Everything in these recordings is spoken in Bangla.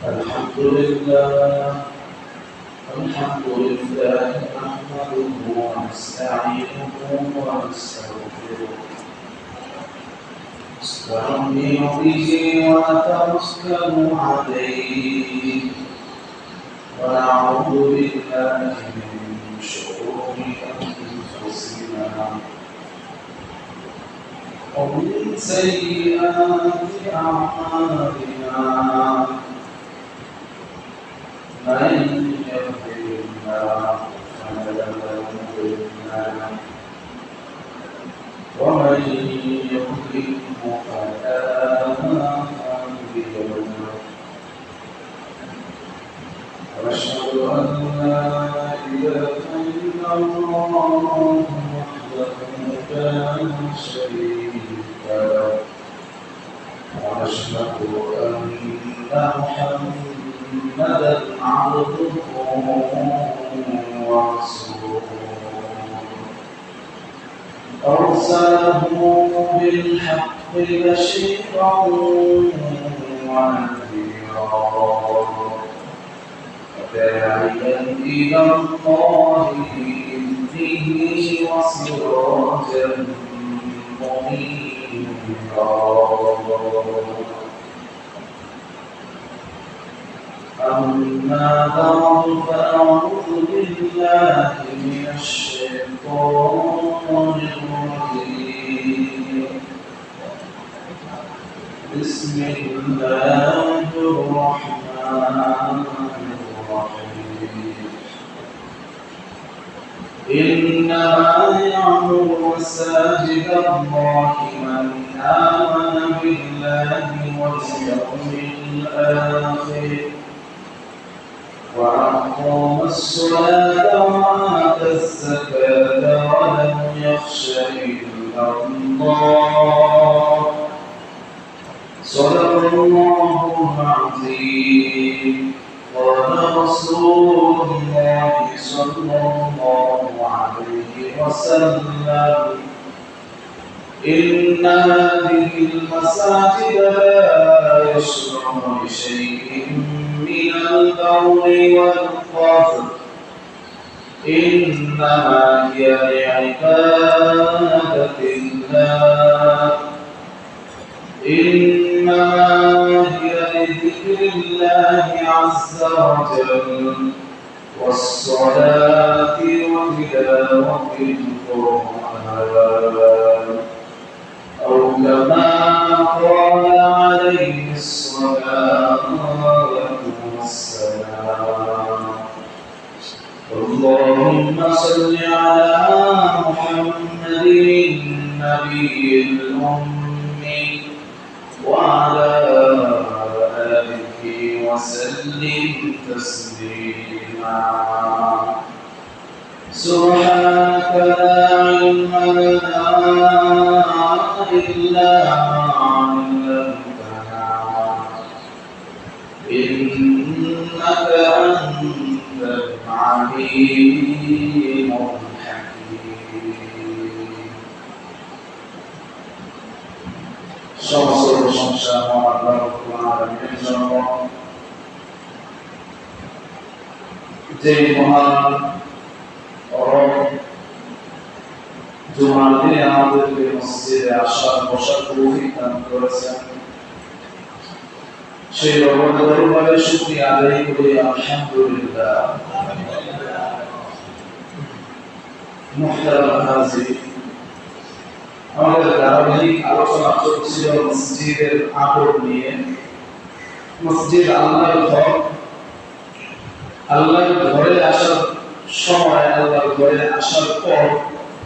الحمد لله نحمده ونستعينه ونستغفره نستعين به ونتوكل عليه ونعوذ بالله من شرور أنفسنا ومن سيئات أعمالنا من يهده الله فلا مضل له ومن يضلله فلا هادي له وأشهد أن لا إله إلا الله وحده لا شريك له وأشهد أن محمدًا عبده ورسوله أرسله بالحق بشيرا ونذيرا وداعيا إلى الله بإذنه وسراجا منيرا أما بعد فأعوذ بالله من الشيطان الرجيم بسم الله الرحمن الرحيم إنما يعمر مساجد الله من آمن بالله واليوم الآخر وأقام الصلاة وآتى الزكاة ولم يخش إلا الله صدق الله العظيم قال رسول الله صلى الله عليه وسلم إن هذه المساجد لا يشرع بشيء من البول والقصد إنما هي لعبادة الله إنما هي لذكر الله عز وجل والصلاة وتلاوة القرآن أو كما قال عليه الصلاة والسلام اللهم صل على محمد النبي الأمي وعلى آله وسلم تسليما سبحانك لا علم لنا إلا ما علمتنا إنك أنت العليم الحكيم সমস্ত প্রশংসা মহান রব্বুল আলামিনের জন্য যে মহান রব জুমার দিনে আমাদেরকে মসজিদে আসার বসার তৌফিক দান করেছেন সেই রবের দরবারে শুকরিয়া আদায় করি আলহামদুলিল্লাহ মুহতারাম হাজির আমাদের ধারাবাহিক আলোচনা চলছিল মসজিদের আদব নিয়ে মসজিদ আল্লাহর ঘর আল্লাহর ঘরে আসার সময় আল্লাহর ঘরে আসার পর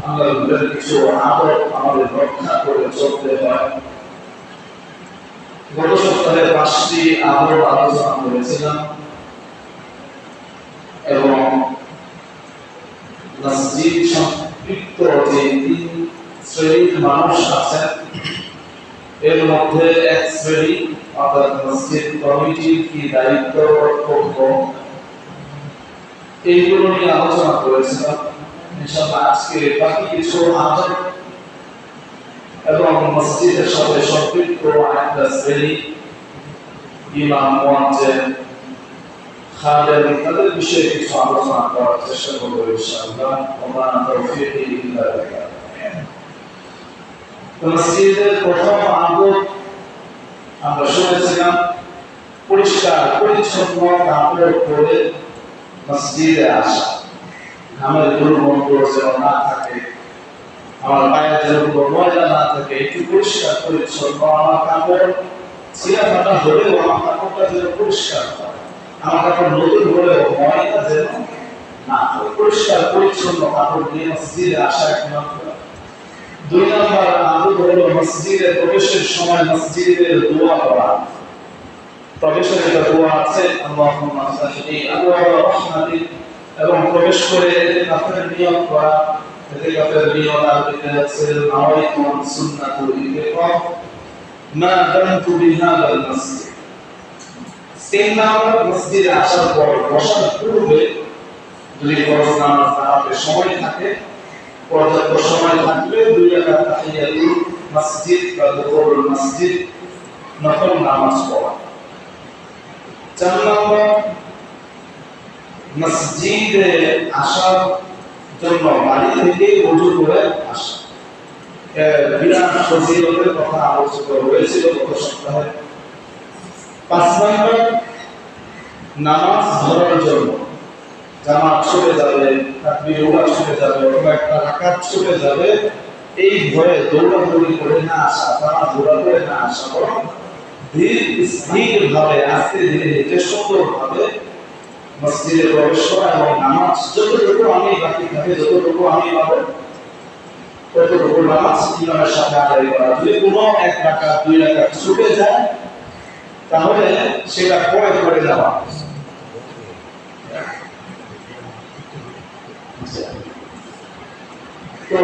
আল্লাহর ঘরের কিছু আদব আমাদের রক্ষা করে চলতে হয় গত সপ্তাহে 5টি আদব আলোচনা করেছিলাম এবং মসজিদ সম্পৃক্ত যে 3 শ্রেণীর মানুষ আছেন এর মধ্যে এক শ্রেণী অর্থাৎ মসজিদ কমিটির কি দায়িত্ব কর্তব্য এইগুলো নিয়ে আলোচনা করেছিলাম ইনশাআল্লাহ আজকে বাকি কিছু আদব এবং মসজিদের সাথে সম্পৃক্ত আরেকটা শ্রেণী ইমাম, মুয়াজ্জিন, খাদেম তাদের বিষয়ে কিছু আলোচনা করার চেষ্টা করব ইনশাআল্লাহ। ওয়া মা তাওফীকি ইল্লা বিল্লাহ। মসজিদের প্রথম আদব আমরা শুনেছিলাম পরিষ্কার পরিচ্ছন্ন কাপড় পরে মসজিদে আসা। আমার দুর্গন্ধ যেন না থাকে, আমার পায়ের যেন কোনো ময়লা না থাকে, একটু পরিষ্কার পরিচ্ছন্ন আমার কাপড় ছিঁড়া ফাটা হলেও আমার কাপড়টা যেন পরিষ্কার হয়, আমার কাপড় নতুন হলেও ময়লা যেন না হয়, পরিষ্কার পরিচ্ছন্ন কাপড় নিয়ে মসজিদে আসা একমাত্র। 2 নম্বর আদব হলো মসজিদে প্রবেশের সময় মসজিদের দোয়া করা। প্রবেশের একটা দোয়া আছে, আল্লাহুম্মা সাল্লি আলা রাহমাতিক, এবং প্রবেশ করে ইতিকাফের নিয়ত করা। ইতিকাফের নিয়ত আরবিতে আছে নাওয়াইতু সুন্নাতুল ইতিকাফ মা দামতু বিহাদাল মসজিদ। 3 নম্বর মসজিদে আসার পর বসার পূর্বে যদি ফরজ নামাজ পড়ার সময় থাকে, পর্যাপ্ত সময় থাকলে 2 রাকাত তাহিয়াতুল মসজিদ বা দুহুরুল মসজিদ নফল নামাজ পড়া। 4 নম্বর মসজিদে আসার জন্য বাড়ি থেকে ওযু করে আসা। বিরাট ফজিলতের কথা আলোচিত হয়েছিল গত সপ্তাহে। 5 নম্বর নামাজ ধরার জন্য জামাত ছুটে যাবে, তাকবীর ওলা ছুটে যাবে, অথবা একটা রাকাত ছুটে যাবে, এই ভয়ে দৌড়াদৌড়ি করে না আসা, তাড়াহুড়া করে না আসা, বরং ধীর ভাবে আস্তে ধীরে হেঁটে সুন্দরভাবে মসজিদে প্রবেশ করা এবং নামাজ যতটুকু আমি বাকি থাকে, যতটুকু আমি পাবো ততটুকু নামাজ ইমামের সাথে আদায় করা। যদি কোনো 1 রাকাত 2 রাকাত ছুটে যায় তাহলে সেটা পরে করে যাওয়া। তো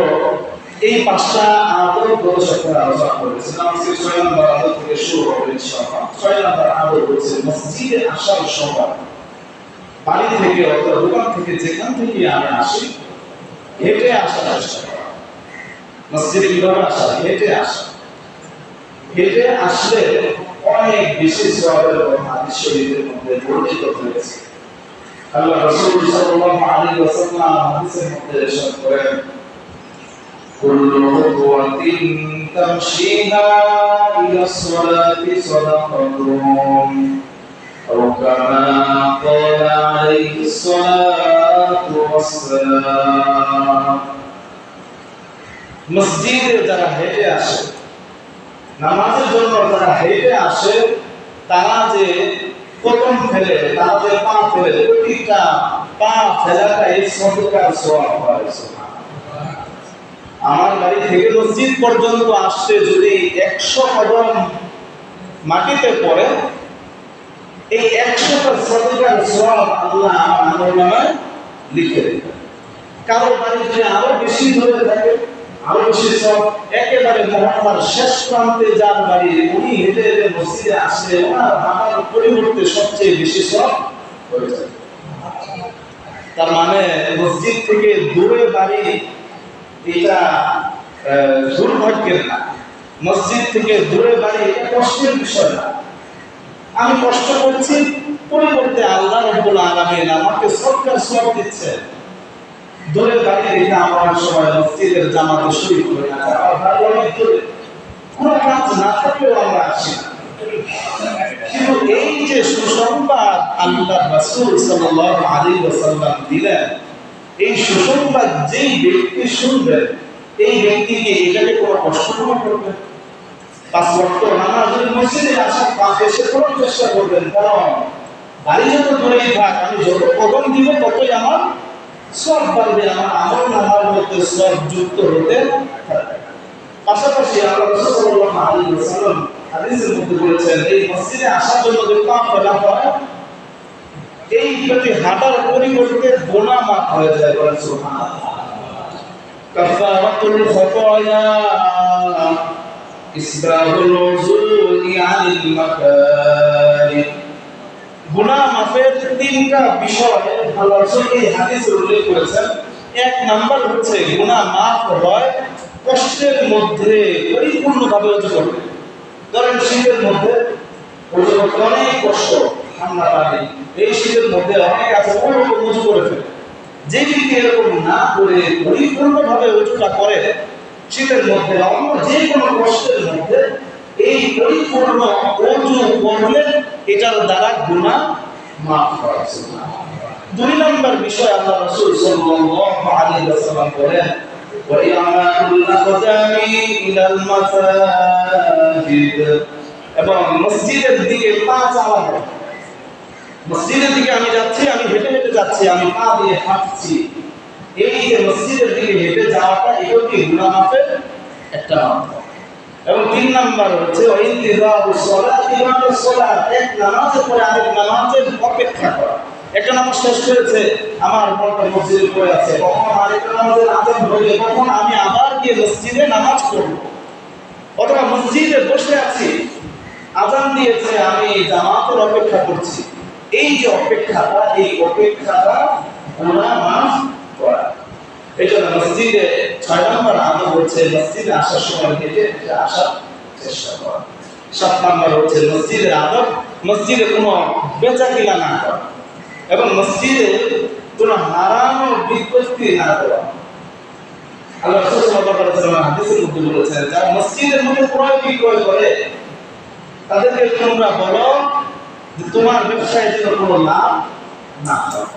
এই 5টা আদব গত সপ্তাহে আলোচনা করেছিলাম। আজকে 6 নম্বর আদব থেকে শুরু হবে ইনশাআল্লাহ। 6 নম্বর আদব হচ্ছে মসজিদে আসার সময় বাড়ি থেকে অথবা দোকান থেকে যেখান থেকে আমি আসি হেঁটে আসার চেষ্টা করা। মসজিদে কিভাবে আসা? হেঁটে আসা। হেঁটে আসলে অনেক বেশি সওয়াবের কথা হাদিস শরীফের মধ্যে বর্ণিত হয়েছে। আল্লাহ রাসূল সাল্লাল্লাহু আলাইহি ওয়াসাল্লাম হাদিসের মধ্যে ইরশাদ করেন, কুল্লু খুতওয়াতিন তামশিহা ইলাস সালাতি সাদাকাতুন আও কামা ক্বালা আলাইহিস সালাতু ওয়াসসালাম। মসজিদে যারা হেঁটে আসে, নামাজের জন্য যারা হেঁটে আসে, তারা যে কদম ফেলে, তারা যে পা ফেলে, প্রতিটা পা ফেলাটাই সদকার সওয়াব হয়। আমার বাড়ি থেকে মসজিদ পর্যন্ত আসতে যদি 100 কদম মাটিতে পড়ে, এই 100টা সদকার সওয়াব আল্লাহ আমার আমলনামায় লিখে দেন। কারো বাড়ি যদি আরো বেশি ধরে থাকে, আরো বেশি সব, একেবারে মহল্লার শেষ প্রান্তে যার বাড়ি, উনি হেঁটে হেঁটে মসজিদে আসলে ওনার হাঁটার পরিবর্তে সবচেয়ে বেশি সব হয়ে যায়। তার মানে মসজিদ থেকে দূরে বাড়ি এটা দুর্ভাগ্যের না, মসজিদ থেকে দূরে বাড়ি এটা কষ্টের বিষয় না। আমি কষ্ট করছি, পরিবর্তে আল্লাহ রাব্বুল আলামিন আমাকে সদকার সওয়াব দিচ্ছেন। দূরে বাড়ি রেখে আমার সময় মসজিদের জামাতে শরীক হয়ে না, আমার অনেক দূরে, কোনো কাজ না থাকলেও আমরা আসি না। কিন্তু এই যে সুসংবাদ আল্লাহ রাসূল সাল্লাল্লাহু আলাইহি ওয়াসাল্লাম দিলেন, এই সুসংবাদ যেই ব্যক্তি শুনবেন, এই ব্যক্তিকে এটাকে কোনো কষ্ট মনে করবেন। 5 ওয়াক্ত নামাজের মসজিদে আসার পাশে এসে করার চেষ্টা করবেন, কারণ বাড়ি যত দূরেই থাক, আমি যত কদম দিব ততই আমার সব বাড়বে, আমার আমল নামার মধ্যে সব যুক্ত হতে থাকবে। পাশাপাশি আল্লাহ রাসূল সাল্লাল্লাহু আলাইহি ওয়াসাল্লাম হাদিসের মধ্যে বলেছেন, এই মসজিদে আসার জন্য যে পা ফেলা হয়, এই প্রতি হাঁটার পরিবর্তে গোনা মাফ হয়ে যায়। বলেন সুবহানাল্লাহ। কাফারাতুল খাতায়া ইসবাহুল উযুলি আনিল মাকারিহ। গুনাহ মাফের 3টা বিষয় আল্লাহ রাসূল এই হাদিসে উল্লেখ করেছেন। 1 নাম্বার হচ্ছে গুনাহ মাফ হয় কষ্টের মধ্যে পরিপূর্ণভাবে ওযু করবে। ধরেন শীতের মধ্যে ওজু করতে অনেক কষ্ট, ঠান্ডা পানি, এই শীতের মধ্যে অনেক আছে ওরকম উজু করে ফেলে। যে ব্যক্তি এরকম না করে পরিপূর্ণভাবে উজুটা করে শীতের মধ্যে অন্য যে কোনো কষ্টের মধ্যে, এই পরিপূর্ণ উজু করলে এটার দ্বারা গুনাহ মাফ করা যায়। দুই নম্বর বিষয় আল্লাহ রাসূল সাল্লাল্লাহু আলাইহি ওয়াসাল্লাম বলেন, ওয়া ইয়ামাতুল আকদামি ইলাল মাসাজিদ, এবং মসজিদের দিকে পা চালানো। মসজিদের দিকে আমি যাচ্ছি, আমি হেঁটে হেঁটে যাচ্ছি, আমি পা দিয়ে হাঁটছি, এই যে মসজিদের দিকে হেঁটে যাওয়াটা, এটাও কি গুনাহ মাফের একটা মাধ্যম। এবং তিন নাম্বার হচ্ছে ইন্তিজারুস সালাতি ওয়াস সালাত, এক নামাজের পরে আরেক নামাজের অপেক্ষা করা। একটা নামাজ শেষ করেছে, আমার ঘন্টা মসজিদে পড়ে আছে, কখন আরেকটা নামাজের আযান হবে, কখন আমি আবার গিয়ে মসজিদে নামাজ পড়ব। অথবা মসজিদে বসে আছি, আযান দিয়েছে, আমি জামাতের অপেক্ষা করছি, এই যে অপেক্ষাটা, এই অপেক্ষাটা গুনাহ মাফ করা। এই জন্য মসজিদে ৬ নম্বর আদব হচ্ছে মসজিদে আসার সময় হেঁটে হেঁটে আসার চেষ্টা করা। ৭ নম্বর হচ্ছে মসজিদের আদব মসজিদে কোনো বেচাকেনা না করা, এবং মসজিদে কোনো হারাম ও বিপত্তি না করা। আল্লাহ রাসূল সাল্লাল্লাহু আলাইহি ওয়াসাল্লাম হাদিসের মধ্যে বলেছেন, যারা মসজিদের মধ্যে ক্রয় বিক্রয় করে তাদেরকে তোমরা বলো যে তোমার ব্যবসায় যেন কোনো লাভ না হয়।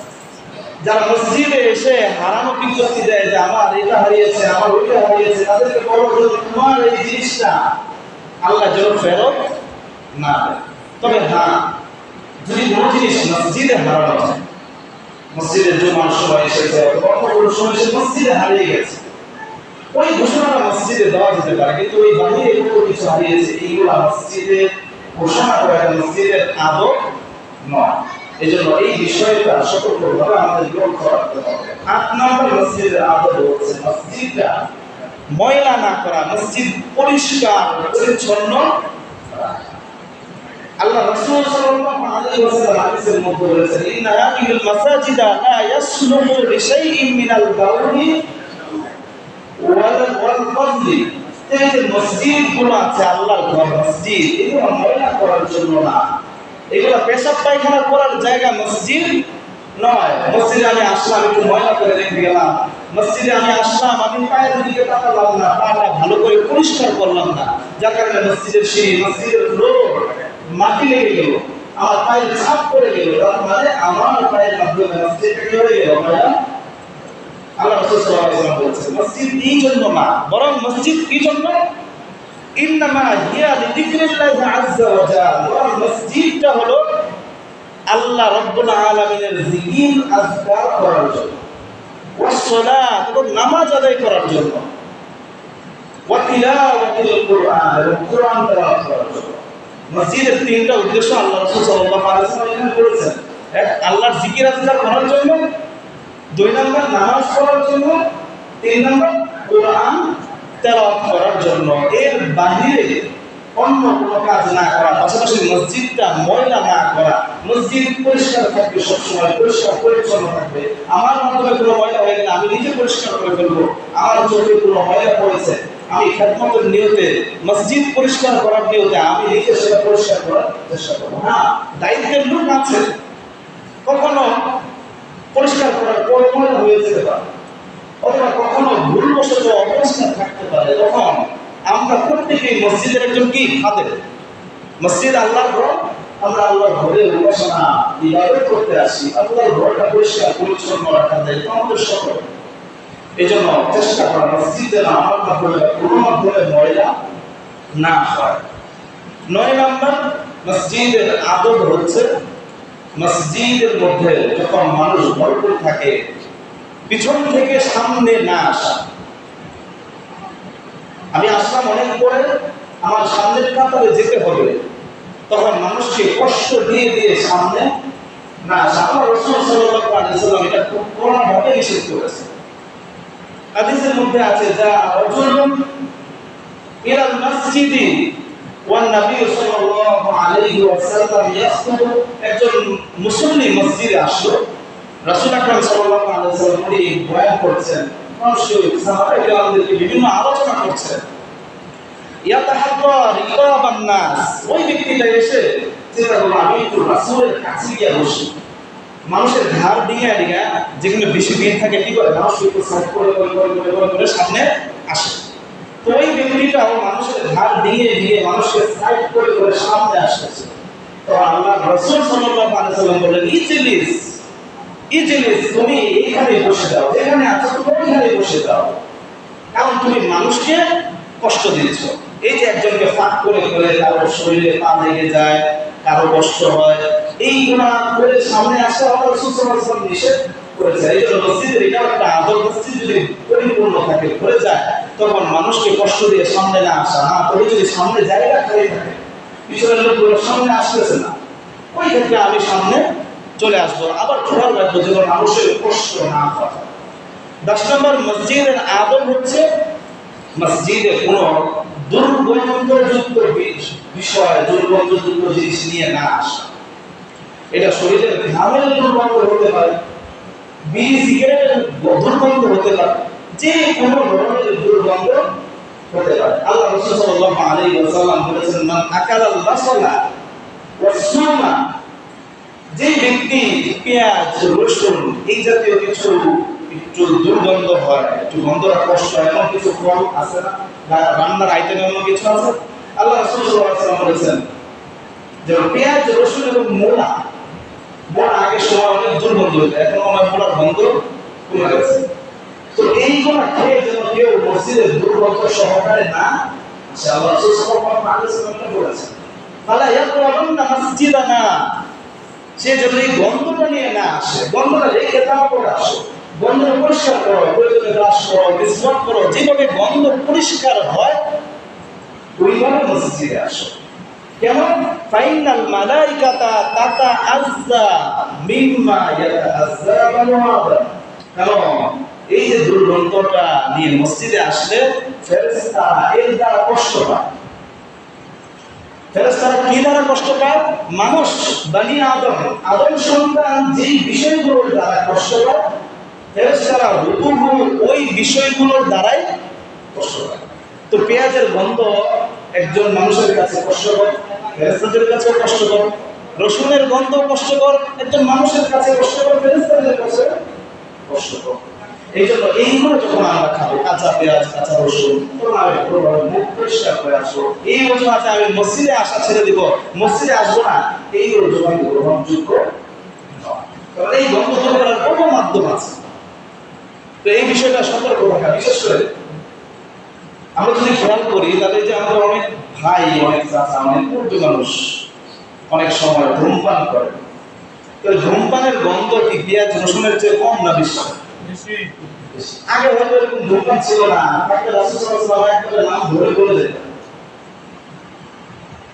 যারা মসজিদে এসে হারানো বিজ্ঞপ্তি দেয় যে আমার এটা হারিয়েছে, আমার ওইটা হারিয়েছে, তাদেরকে বলো যে তোমার এই জিনিসটা আল্লাহ যেন ফেরত না দেয়। তবে হ্যাঁ, যদি কোনো জিনিস মসজিদে হারানো যায়, মসজিদে জুমার সময় এসেছে অথবা অন্য সময় এসে মসজিদে হারিয়ে গেছে, ওই ঘোষণাটা মসজিদে দেওয়া যেতে পারে, কিন্তু ওই বাহিরে কোনো কিছু হারিয়েছে, এইগুলা মসজিদে ঘোষণা করা মসজিদের আদব নয়। এই জন্য এই বিষয়টা সতর্কভাবে আমাদের লক্ষ্য রাখতে হবে। ৮ নম্বর মসজিদের আদব হচ্ছে মসজিদটা ময়লা না করা, মসজিদ পরিষ্কার পরিচ্ছন্ন রাখা। আল্লাহ রাসূল সাল্লাল্লাহু আলাইহি ওয়াসাল্লাম হাদিসের মধ্যে বলেছেন, ইন্না হাযিহিল মাসাজিদা লা ইয়াসলুহু লিশাইইন মিনাল বাউলি ওয়াল ফাজলি। এই যে মসজিদগুলো আছে, আল্লাহর ঘর মসজিদ, এগুলো ময়লা করার জন্য না, এগুলো পেশাব পায়খানা করার জায়গা মসজিদ নয়। মসজিদে আমি আসলাম, একটু ময়লা করে রেখে গেলাম, মসজিদে আমি আসলাম, আমি পায়ের দিকে তাকালাম না, পাটা ভালো করে পরিষ্কার করলাম না, যার কারণে মসজিদের সিঁড়ি, মসজিদের ফ্লোর মাটি লেগে গেল, আমার পায়ের ছাপ পড়ে গেল, তার মানে আমার পায়ের মাধ্যমে মসজিদটা কি হয়ে গেল? আল্লাহ রাসূল সাল্লাল্লাহু আলাইহি ওয়াসাল্লাম বলেছেন, মসজিদ এই জন্য না, বরং মসজিদ কি জন্য? ইন্নামা হিয়া লিযিকরিল্লাহি আযজা ওয়া জাল্লা। মসজিদটা হলো আল্লাহ রাব্বুল আলামিনের জিকির আজকার করার জন্য, ওয়াস সালাত, এবং নামাজ আদায় করার জন্য, ওয়া তিলাওয়াতুল কুরআন, এবং কুরআন তেলাওয়াত করার জন্য। মসজিদের তিনটা উদ্দেশ্য আল্লাহ রাসূল সাল্লাল্লাহু আলাইহি ওয়াসাল্লাম এখানে বলেছেন। এক, আল্লাহর জিকির আজকার করার জন্য, ২ নম্বর নামাজ পড়ার জন্য, ৩ নম্বর কুরআন তেলাওয়াত করার জন্য। এর বাহিরে অন্য কোনো কাজ না করা, পাশাপাশি মসজিদটা ময়লা না করা, মসজিদ পরিষ্কার থাকবে, সবসময় পরিষ্কার পরিচ্ছন্ন থাকবে। আমার মাধ্যমে কোনো ময়লা হয়ে গেলে আমি নিজে পরিষ্কার করে ফেলবো। আমার চোখে কোনো ময়লা পড়েছে, আমি খেদমতের নিয়তে, মসজিদ পরিষ্কার করার নিয়তে আমি নিজে সেটা পরিষ্কার করার চেষ্টা করবো। হ্যাঁ, দায়িত্বের লোক আছে, কখনো পরিষ্কার করার পরে ময়লা হয়ে যেতে পারে, অথবা কখনো ভুলবশত অপরিষ্কার থাকতে পারে, তখন আমরা প্রত্যেকেই মসজিদের একজন কি খাদেম। মসজিদ আল্লাহর ঘর, আমরা আল্লাহর ঘরে উপাসনা ইবাদত করতে আসি, আল্লাহর ঘরটা পরিষ্কার পরিচ্ছন্ন রাখার দায়িত্ব আমাদের সকল। এই জন্য চেষ্টা করা মসজিদে না আমার মাধ্যমে কোনো মাধ্যমে ময়লা না হয়। ৯ নম্বর মসজিদের আদব হচ্ছে মসজিদের মধ্যে যখন মানুষ ভরপুর থাকে, পিছন থেকে সামনে না আসা। আমি আসলাম অনেক পরে, আমার সামনের কাতারে যেতে হবে, তখন মানুষকে কষ্ট দিয়ে দিয়ে সামনে না আসা। আল্লাহ রাসূল সাল্লাল্লাহু আলাইহি ওয়াসাল্লাম এটা খুব কড়াভাবে নিষেধ করেছেন। হাদিসের মধ্যে আছে, যা রাজুলুন ইলাল মসজিদি ওয়ান নবী সাল্লাল্লাহু আলাইহি ওয়াসাল্লাম ইয়াসতুবু, একজন মুসল্লি মসজিদে আসলো, রাসূল আকরাম সাল্লাল্লাহু আলাইহি ওয়াসাল্লাম উনি বয়ান করছেন, মানুষকে সাহাবায়ে কেরামদেরকে বিভিন্ন আলোচনা করছেন। ইয়াতাহাদ্দা রিকাবান নাস, ওই ব্যক্তিটা এসে চিন্তা করলাম আমি একটু রাসূলের কাছে গিয়ে বসি। মানুষের ঘাড় ডিঙা ডিঙা যেখানে বেশি ভিড় থাকে কি করে, মানুষ একটু সাইড করে সামনে আসে। তো ওই ব্যক্তিটাও মানুষের ঘাড় ডিঙে ডিঙে মানুষকে সাইড করে সামনে আসতেছে। তো আল্লাহ রাসূল সাল্লাল্লাহু আলাইহি ওয়াসাল্লাম বললেন, ইজলিস ইজলিস, তুমি এইখানে বসে যাও, যেখানে আছো তুমি ওইখানে বসে যাও, কারণ তুমি মানুষকে কষ্ট দিচ্ছ। এই যে একজনকে ফাঁক করে করে কারো শরীরে পা লেগে যায়, কারো কষ্ট হয়, এই গুনাহ করে সামনে আসা আল্লাহ রাসূল সাল্লাল্লাহু আলাইহি ওয়াসাল্লাম নিষেধ করেছে। এই জন্য মসজিদের এটা একটা আদব, মসজিদ যদি পরিপূর্ণ থাকে, ভরে যায়, তখন মানুষকে কষ্ট দিয়ে সামনে না আসা। না তবে যদি সামনে জায়গা খালি থাকে, পিছনের লোকগুলো সামনে আসতেছে না, ওই ক্ষেত্রে আমি সামনে চলে আসবো, আবার খেয়াল রাখবো যেন মানুষের কষ্ট না হয়। 10 নম্বর মসজিদের আদব হচ্ছে মসজিদে কোনো দুর্গন্ধযুক্ত বিষয়, দুর্গন্ধযুক্ত জিনিস নিয়ে না আসা। এটা শরীরের ঘামের দুর্গন্ধ হতে পারে, বিড়ি সিগারেটের দুর্গন্ধ হতে পারে, যে কোনো ধরনের দুর্গন্ধ হতে পারে। আল্লাহ রাসূল সাল্লাল্লাহু আলাইহি ওয়াসাল্লাম বলেছেন, মান আকালাল বাসালা ওয়াস সুমা, যে ব্যক্তি পেঁয়াজ রসুন এই জাতীয় কিছু একটু দুর্গন্ধ হয়, একটু গন্ধটা কষ্ট হয়, এমন কিছু ফল আছে না, রান্নার আইটেম এমন কিছু আছে, আল্লাহ রাসূল সাল্লাল্লাহু আলাইহি ওয়াসাল্লাম বলেছেন যে পেঁয়াজ রসুন এবং মূলা, মূলা আগে সময় অনেক দুর্গন্ধ হতো, এখন আমার মূলার গন্ধ কমে গেছে। তো এইগুলো খেয়ে যেন কেউ মসজিদের দুর্গন্ধ সহকারে না আসে। আল্লাহ রাসূল সাল্লাল্লাহু আলাইহি ওয়াসাল্লাম বলেছেন, ফালা ইয়াকরাবুন্না মাসজিদানা, সে যদি এই গন্ধটা নিয়ে না আসে, গন্ধটা রেখে তারপরে আসো, গন্ধটা পরিষ্কার করো, প্রয়োজনে ব্রাশ করো, মিসওয়াক করো, যেভাবে গন্ধ পরিষ্কার হয় ওইভাবে মসজিদে আসো। কেমন? ফাইনাল মালাইকাতা তাতাআজ্জা মিম্মা ইয়াতাআজ্জা বানু আদম, কারণ এই যে দুর্গন্ধটা নিয়ে মসজিদে আসলে ফেরেশতারা এর দ্বারা কষ্ট পায়। ফেরেশতারা কি দ্বারা কষ্ট পায়? মানুষ বনি আদম, আদম সন্তান যেই বিষয়গুলোর দ্বারা কষ্ট পায়, ফেরেশতারা হুবহু ওই বিষয়গুলোর দ্বারাই কষ্ট পায়। তো পেঁয়াজের গন্ধ একজন মানুষের কাছে কষ্টকর, ফেরেশতাদের কাছে কষ্টকর। রসুনের গন্ধ কষ্টকর, একজন মানুষের কাছে কষ্টকর, ফেরেশতাদের কাছে কষ্টকর। এই জন্য এইগুলো যখন আমরা খাবো, কাঁচা পেঁয়াজ, কাঁচা রসুন, তখন আমি মুখ পরিষ্কার করে আসবো। এই অজুহাতে আমি মসজিদে আসা ছেড়ে দিব, মসজিদে আসবো না, এই অজুহাত গ্রহণযোগ্য নয়। কারণ এই গন্ধ দূর করার কোনো মাধ্যম আছে। তো এই বিষয়টা সতর্ক থাকা, বিশেষ করে আমরা যদি খেয়াল করি তাহলে যে আমাদের অনেক ভাই, অনেক চাচা, অনেক পূর্বী মানুষ অনেক সময় ধূমপান করে। তো ধূমপানের গন্ধ কি পেঁয়াজ রসুনের চেয়ে কম না বেশি? আগে হয়তো এরকম ধূমপান ছিল না, রাসূল সাল্লাল্লাহু আলাইহি ওয়াসাল্লাম নাম ধরে বলে দিতেন।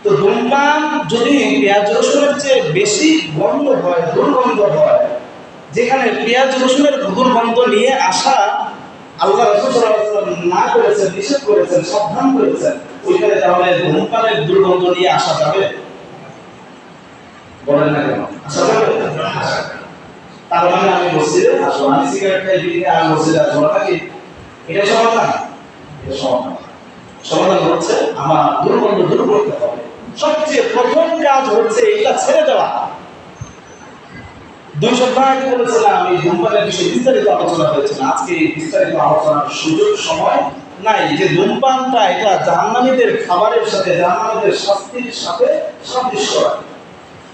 তো ধূমপান যদি পেঁয়াজ রসুনের চেয়ে বেশি গন্ধ হয়, দুর্গন্ধ হয়, যেখানে পেঁয়াজ রসুনের দুর্গন্ধ নিয়ে আসা আল্লাহ রাসূল সাল্লাল্লাহু আলাইহি ওয়াসাল্লাম না করেছেন, নিষেধ করেছেন, সাবধান করেছেন, ওইখানে তাহলে ধূমপানের দুর্গন্ধ নিয়ে আসা যাবে? বলেন না কেন? আসা যাবে? তার মানে আমি মসজিদে আসবো, আমি সিগারেট খাই, বিড়ি খাই, আমি মসজিদে আসবো নাকি? এটা সমাধান? এটা সমাধান? সমাধান হচ্ছে আমার দুর্গন্ধ দূর করতে হবে। সবচেয়ে প্রথম কাজ হচ্ছে এটা ছেড়ে দেওয়া। 2 সপ্তাহ আগে বলেছিলাম এই ধূমপানের বিষয়ে বিস্তারিত আলোচনা হয়েছিল। আজকে এই বিস্তারিত আলোচনার সুযোগ সময় নাই, যে ধূমপানটা এটা জাহান্নামীদের খাবারের সাথে, জাহান্নামীদের শাস্তির সাথে সাদৃশ্য রাখে।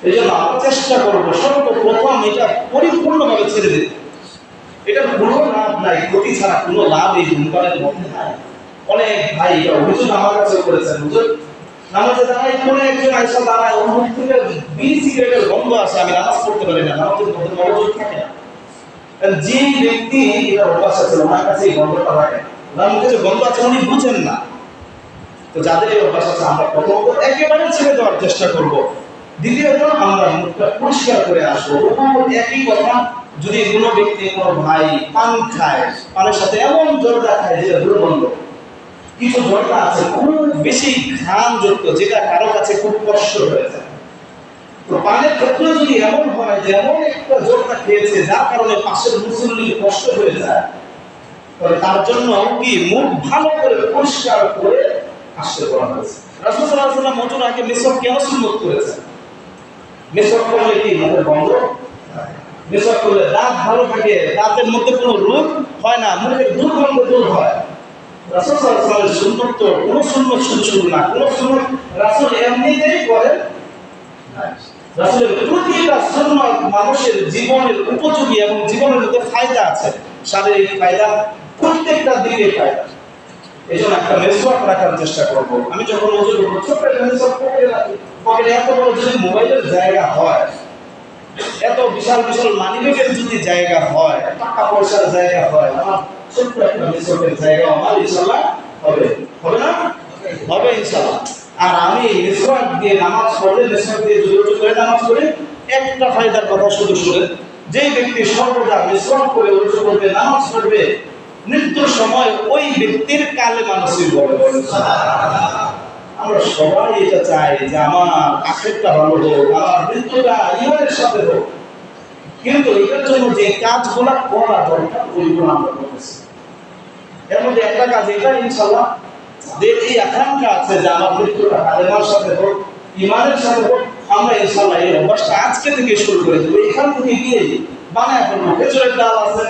এই জন্য আমরা চেষ্টা করবো সর্বপ্রথম এটা পরিপূর্ণভাবে ছেড়ে দিতে। এটা কোনো লাভ নাই, ক্ষতি ছাড়া কোনো লাভ এই ধূমপানের মধ্যে নাই। অনেক ভাই এটা অভিযোগ আমার কাছে করেছেন, হুজুর নামাজে দাঁড়াই কোনো একজন আইসা দাঁড়ায়, ওর মুখ থেকে বিড়ি সিগারেটের গন্ধ আসে, আমি নামাজ পড়তে পারি না, নামাজের মধ্যে মনোযোগ থাকে না। যে ব্যক্তি এটা অভ্যাস আছে ওনার কাছে এই গন্ধটা লাগে, ওনার মুখে যে গন্ধ আছে উনি বুঝেন না। তো যাদের এই অভ্যাস আছে আমরা প্রথমত একেবারে ছেড়ে দেওয়ার চেষ্টা করব। দ্বিতীয়ত আমরা মুখটা পরিষ্কার করে আসবো। একই কথা, যদি কোনো ব্যক্তি, কোনো ভাই পান খায়, পানের সাথে এমন জর্দা খায় যেটা দুর্গন্ধ, কিছু জর্দা আছে খুব বেশি ঘ্রাণযুক্ত, যেটা কারো কাছে খুব কষ্ট হয়ে যায়। তো পানের ক্ষেত্রে যদি এমন হয় যে এমন একটা জর্দা খেয়েছে যার কারণে পাশের মুসল্লির কষ্ট হয়ে যায়, তাহলে তার জন্য কি মুখ ভালো করে পরিষ্কার করে আসতে বলা হয়েছে। রাসূল সাল্লাল্লাহু আলাইহি ওয়াসাল্লাম ওযুর আগে মিসওয়াক কেন সুন্নাত করেছেন? মেসওয়াক করলে কি মুখের গন্ধ? মেসওয়াক করলে দাঁত ভালো থাকে, দাঁতের মধ্যে কোনো রোগ হয় না, মুখের দুর্গন্ধ দূর হয়। রাসূল সাল্লাল্লাহু আলাইহি ওয়াসাল্লামের সুন্নাত তো কোনো সুন্নাত শুধু শুধু না, কোনো সুন্নাত রাসূল এমনিতেই করেন না। রাসূলের প্রতিটা সুন্নাত মানুষের জীবনের উপযোগী এবং জীবনের মধ্যে ফায়দা আছে, শারীরিক ফায়দা, প্রত্যেকটা দিকে ফায়দা। এই জন্য একটা মেসওয়াক রাখার চেষ্টা করব। আমি যখন ওযু করব ছোট্ট একটা মেসওয়াক পকেটে রাখি, পকেটে এত বড় যদি মোবাইলের জায়গা হয়, এত বিশাল বিশাল মানিব্যাগের যদি জায়গা হয়, টাকা পয়সার জায়গা হয়, আমার ছোট্ট একটা মেসওয়াকের জায়গা আমার ইনশাআল্লাহ হবে, হবে না? হবে ইনশাআল্লাহ। আর আমি মেসওয়াক দিয়ে নামাজ পড়লে, মেসওয়াক দিয়ে ওযু করে নামাজ পড়ে একটা ফায়দার কথা শুধু শুনে, যে ব্যক্তি সর্বদা মেসওয়াক করে ওযু করবে, নামাজ পড়বে, মৃত্যুর সময় ওই ব্যক্তির কালেমা নসিব হবে। আমরা সবাই এটা চাই যে আমার আখিরাতটা ভালো হোক, আমার মৃত্যুটা ঈমানের সাথে হোক, কিন্তু এটার জন্য যে কাজগুলো করা দরকার ওইগুলো আমরা করতেছি। এর মধ্যে একটা কাজ এটা ইনশাআল্লাহ যে এই আকাঙ্ক্ষা আছে যে আমার মৃত্যুটা কালেমার সাথে হোক, ঈমানের সাথে হোক, আমরা ইনশাআল্লাহ এই অভ্যাসটা আজকে থেকে শুরু করে দেব। এখান থেকে গিয়ে বানায় ফেলবো। খেজুরের ডাল আছে,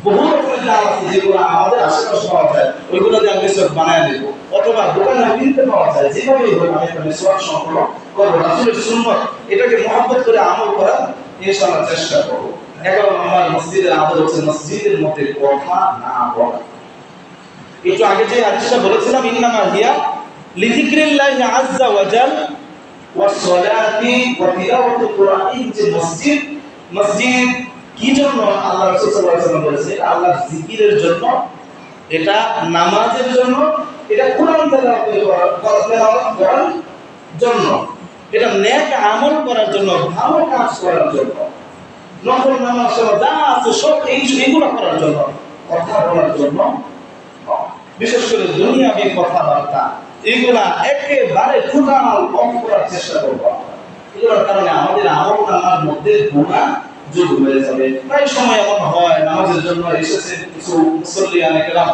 বহু রকমের ডাল আছে যেগুলো আমাদের আশেপাশে পাওয়া যায়, ওইগুলো দিয়ে আমি মেসওয়াক বানায় নেব, অথবা দোকানে কিনতে পাওয়া যায়। যেভাবেই হোক আমি একটা মেসওয়াক সংগ্রহ করবো, রাসূলের সুন্নাত এটাকে মহব্বত করে আমল করার ইনশাআল্লাহ চেষ্টা করব। এখন আমার মসজিদের আদব হচ্ছে মসজিদের মধ্যে কথা না বলা। একটু আগে যে হাদিসটা বলেছিলাম, ইন্নামা হিয়া লিযিকরিল্লাহি আযজা ওয়া জাল ওয়াস সালাতি ওয়া তিলাওয়াতুল কুরআন। যে মসজিদ, মসজিদ কি জন্য আল্লাহ রাসূল সাল্লাল্লাহু আলাইহি ওয়াসাল্লাম বলেছেন? আল্লাহর জিকিরের জন্য, এটা নামাজের জন্য, এটা কুরআন তেলাওয়াত করার জন্য, এটা নেক আমল করার জন্য, ভালো কাজ করার জন্য, নফল নামাজ যা আছে সব এইগুলো করার জন্য, কথা বলার জন্য। বিশেষ করে দুনিয়াবি কথাবার্তা এগুলা একেবারে টোটাল কম করার চেষ্টা করবো। এগুলোর কারণে আমাদের আমল নামার মধ্যে গুনাহ যোগ হয়ে যাবে। প্রায় সময় এমন হয়, নামাজের জন্য এসেছে কিছু মুসল্লিয়ান একরাম,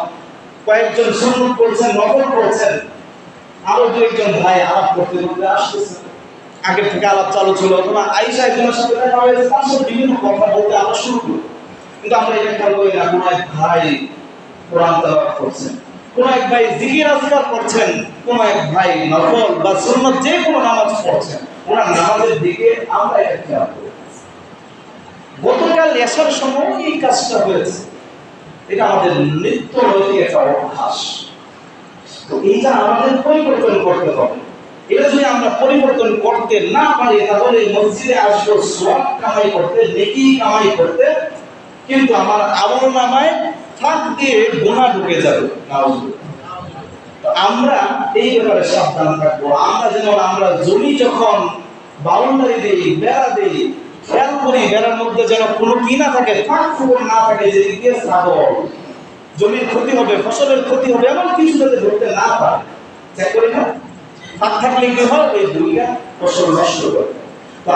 কয়েকজন সুন্নত পড়ছেন, নফল পড়ছেন, আরো দু একজন ভাই আলাপ করতে করতে আসতেছেন, আগের থেকে আলাপ চালু ছিল, অথবা আয়েশা একজনের সাথে দেখা হয়েছে, তার সাথে বিভিন্ন কথা বলতে আমরা শুরু করি। কিন্তু আমরা এটা খেয়াল করি না, কোনো এক ভাই কোরআন তেলাওয়াত করছেন, কোন এক ভাই জিকির আজকার করছেন, কোন এক ভাই নফল বা সুন্নাত যে কোনো নামাজ পড়ছেন, ওনার নামাজের দিকে আমরা এটা খেয়াল করি। গতকাল এশার সময় এই কাজটা হয়েছে, এটা আমাদের নিত্য নৈতিক একটা অভ্যাস। তো এইটা আমাদের পরিবর্তন করতে হবে। এটা যদি আমরা পরিবর্তন করতে না পারি, তাহলে মসজিদে আসবো সওয়াব কামাই করতে, নেকি কামাই করতে, কিন্তু আমার আমলনামায় ফাঁক দিয়ে গুনাহ ঢুকে যাবে। তো আমরা এই ব্যাপারে সাবধান থাকবো। আমরা যেন আমরা জমি যখন বাউন্ডারি দেই, বেড়া দেই, খেয়াল করি বেড়ার মধ্যে যেন কোনো কি না থাকে, ফাঁক ফুঁক না থাকে, যেদিকে ছাগল, জমির ক্ষতি হবে, ফসলের ক্ষতি হবে, এমন কিছু যাতে ধরতে না পারে। চেক করি না, ফাঁক থাকলে কি হয়, ওই দুইটা ফসল নষ্ট করবে। তো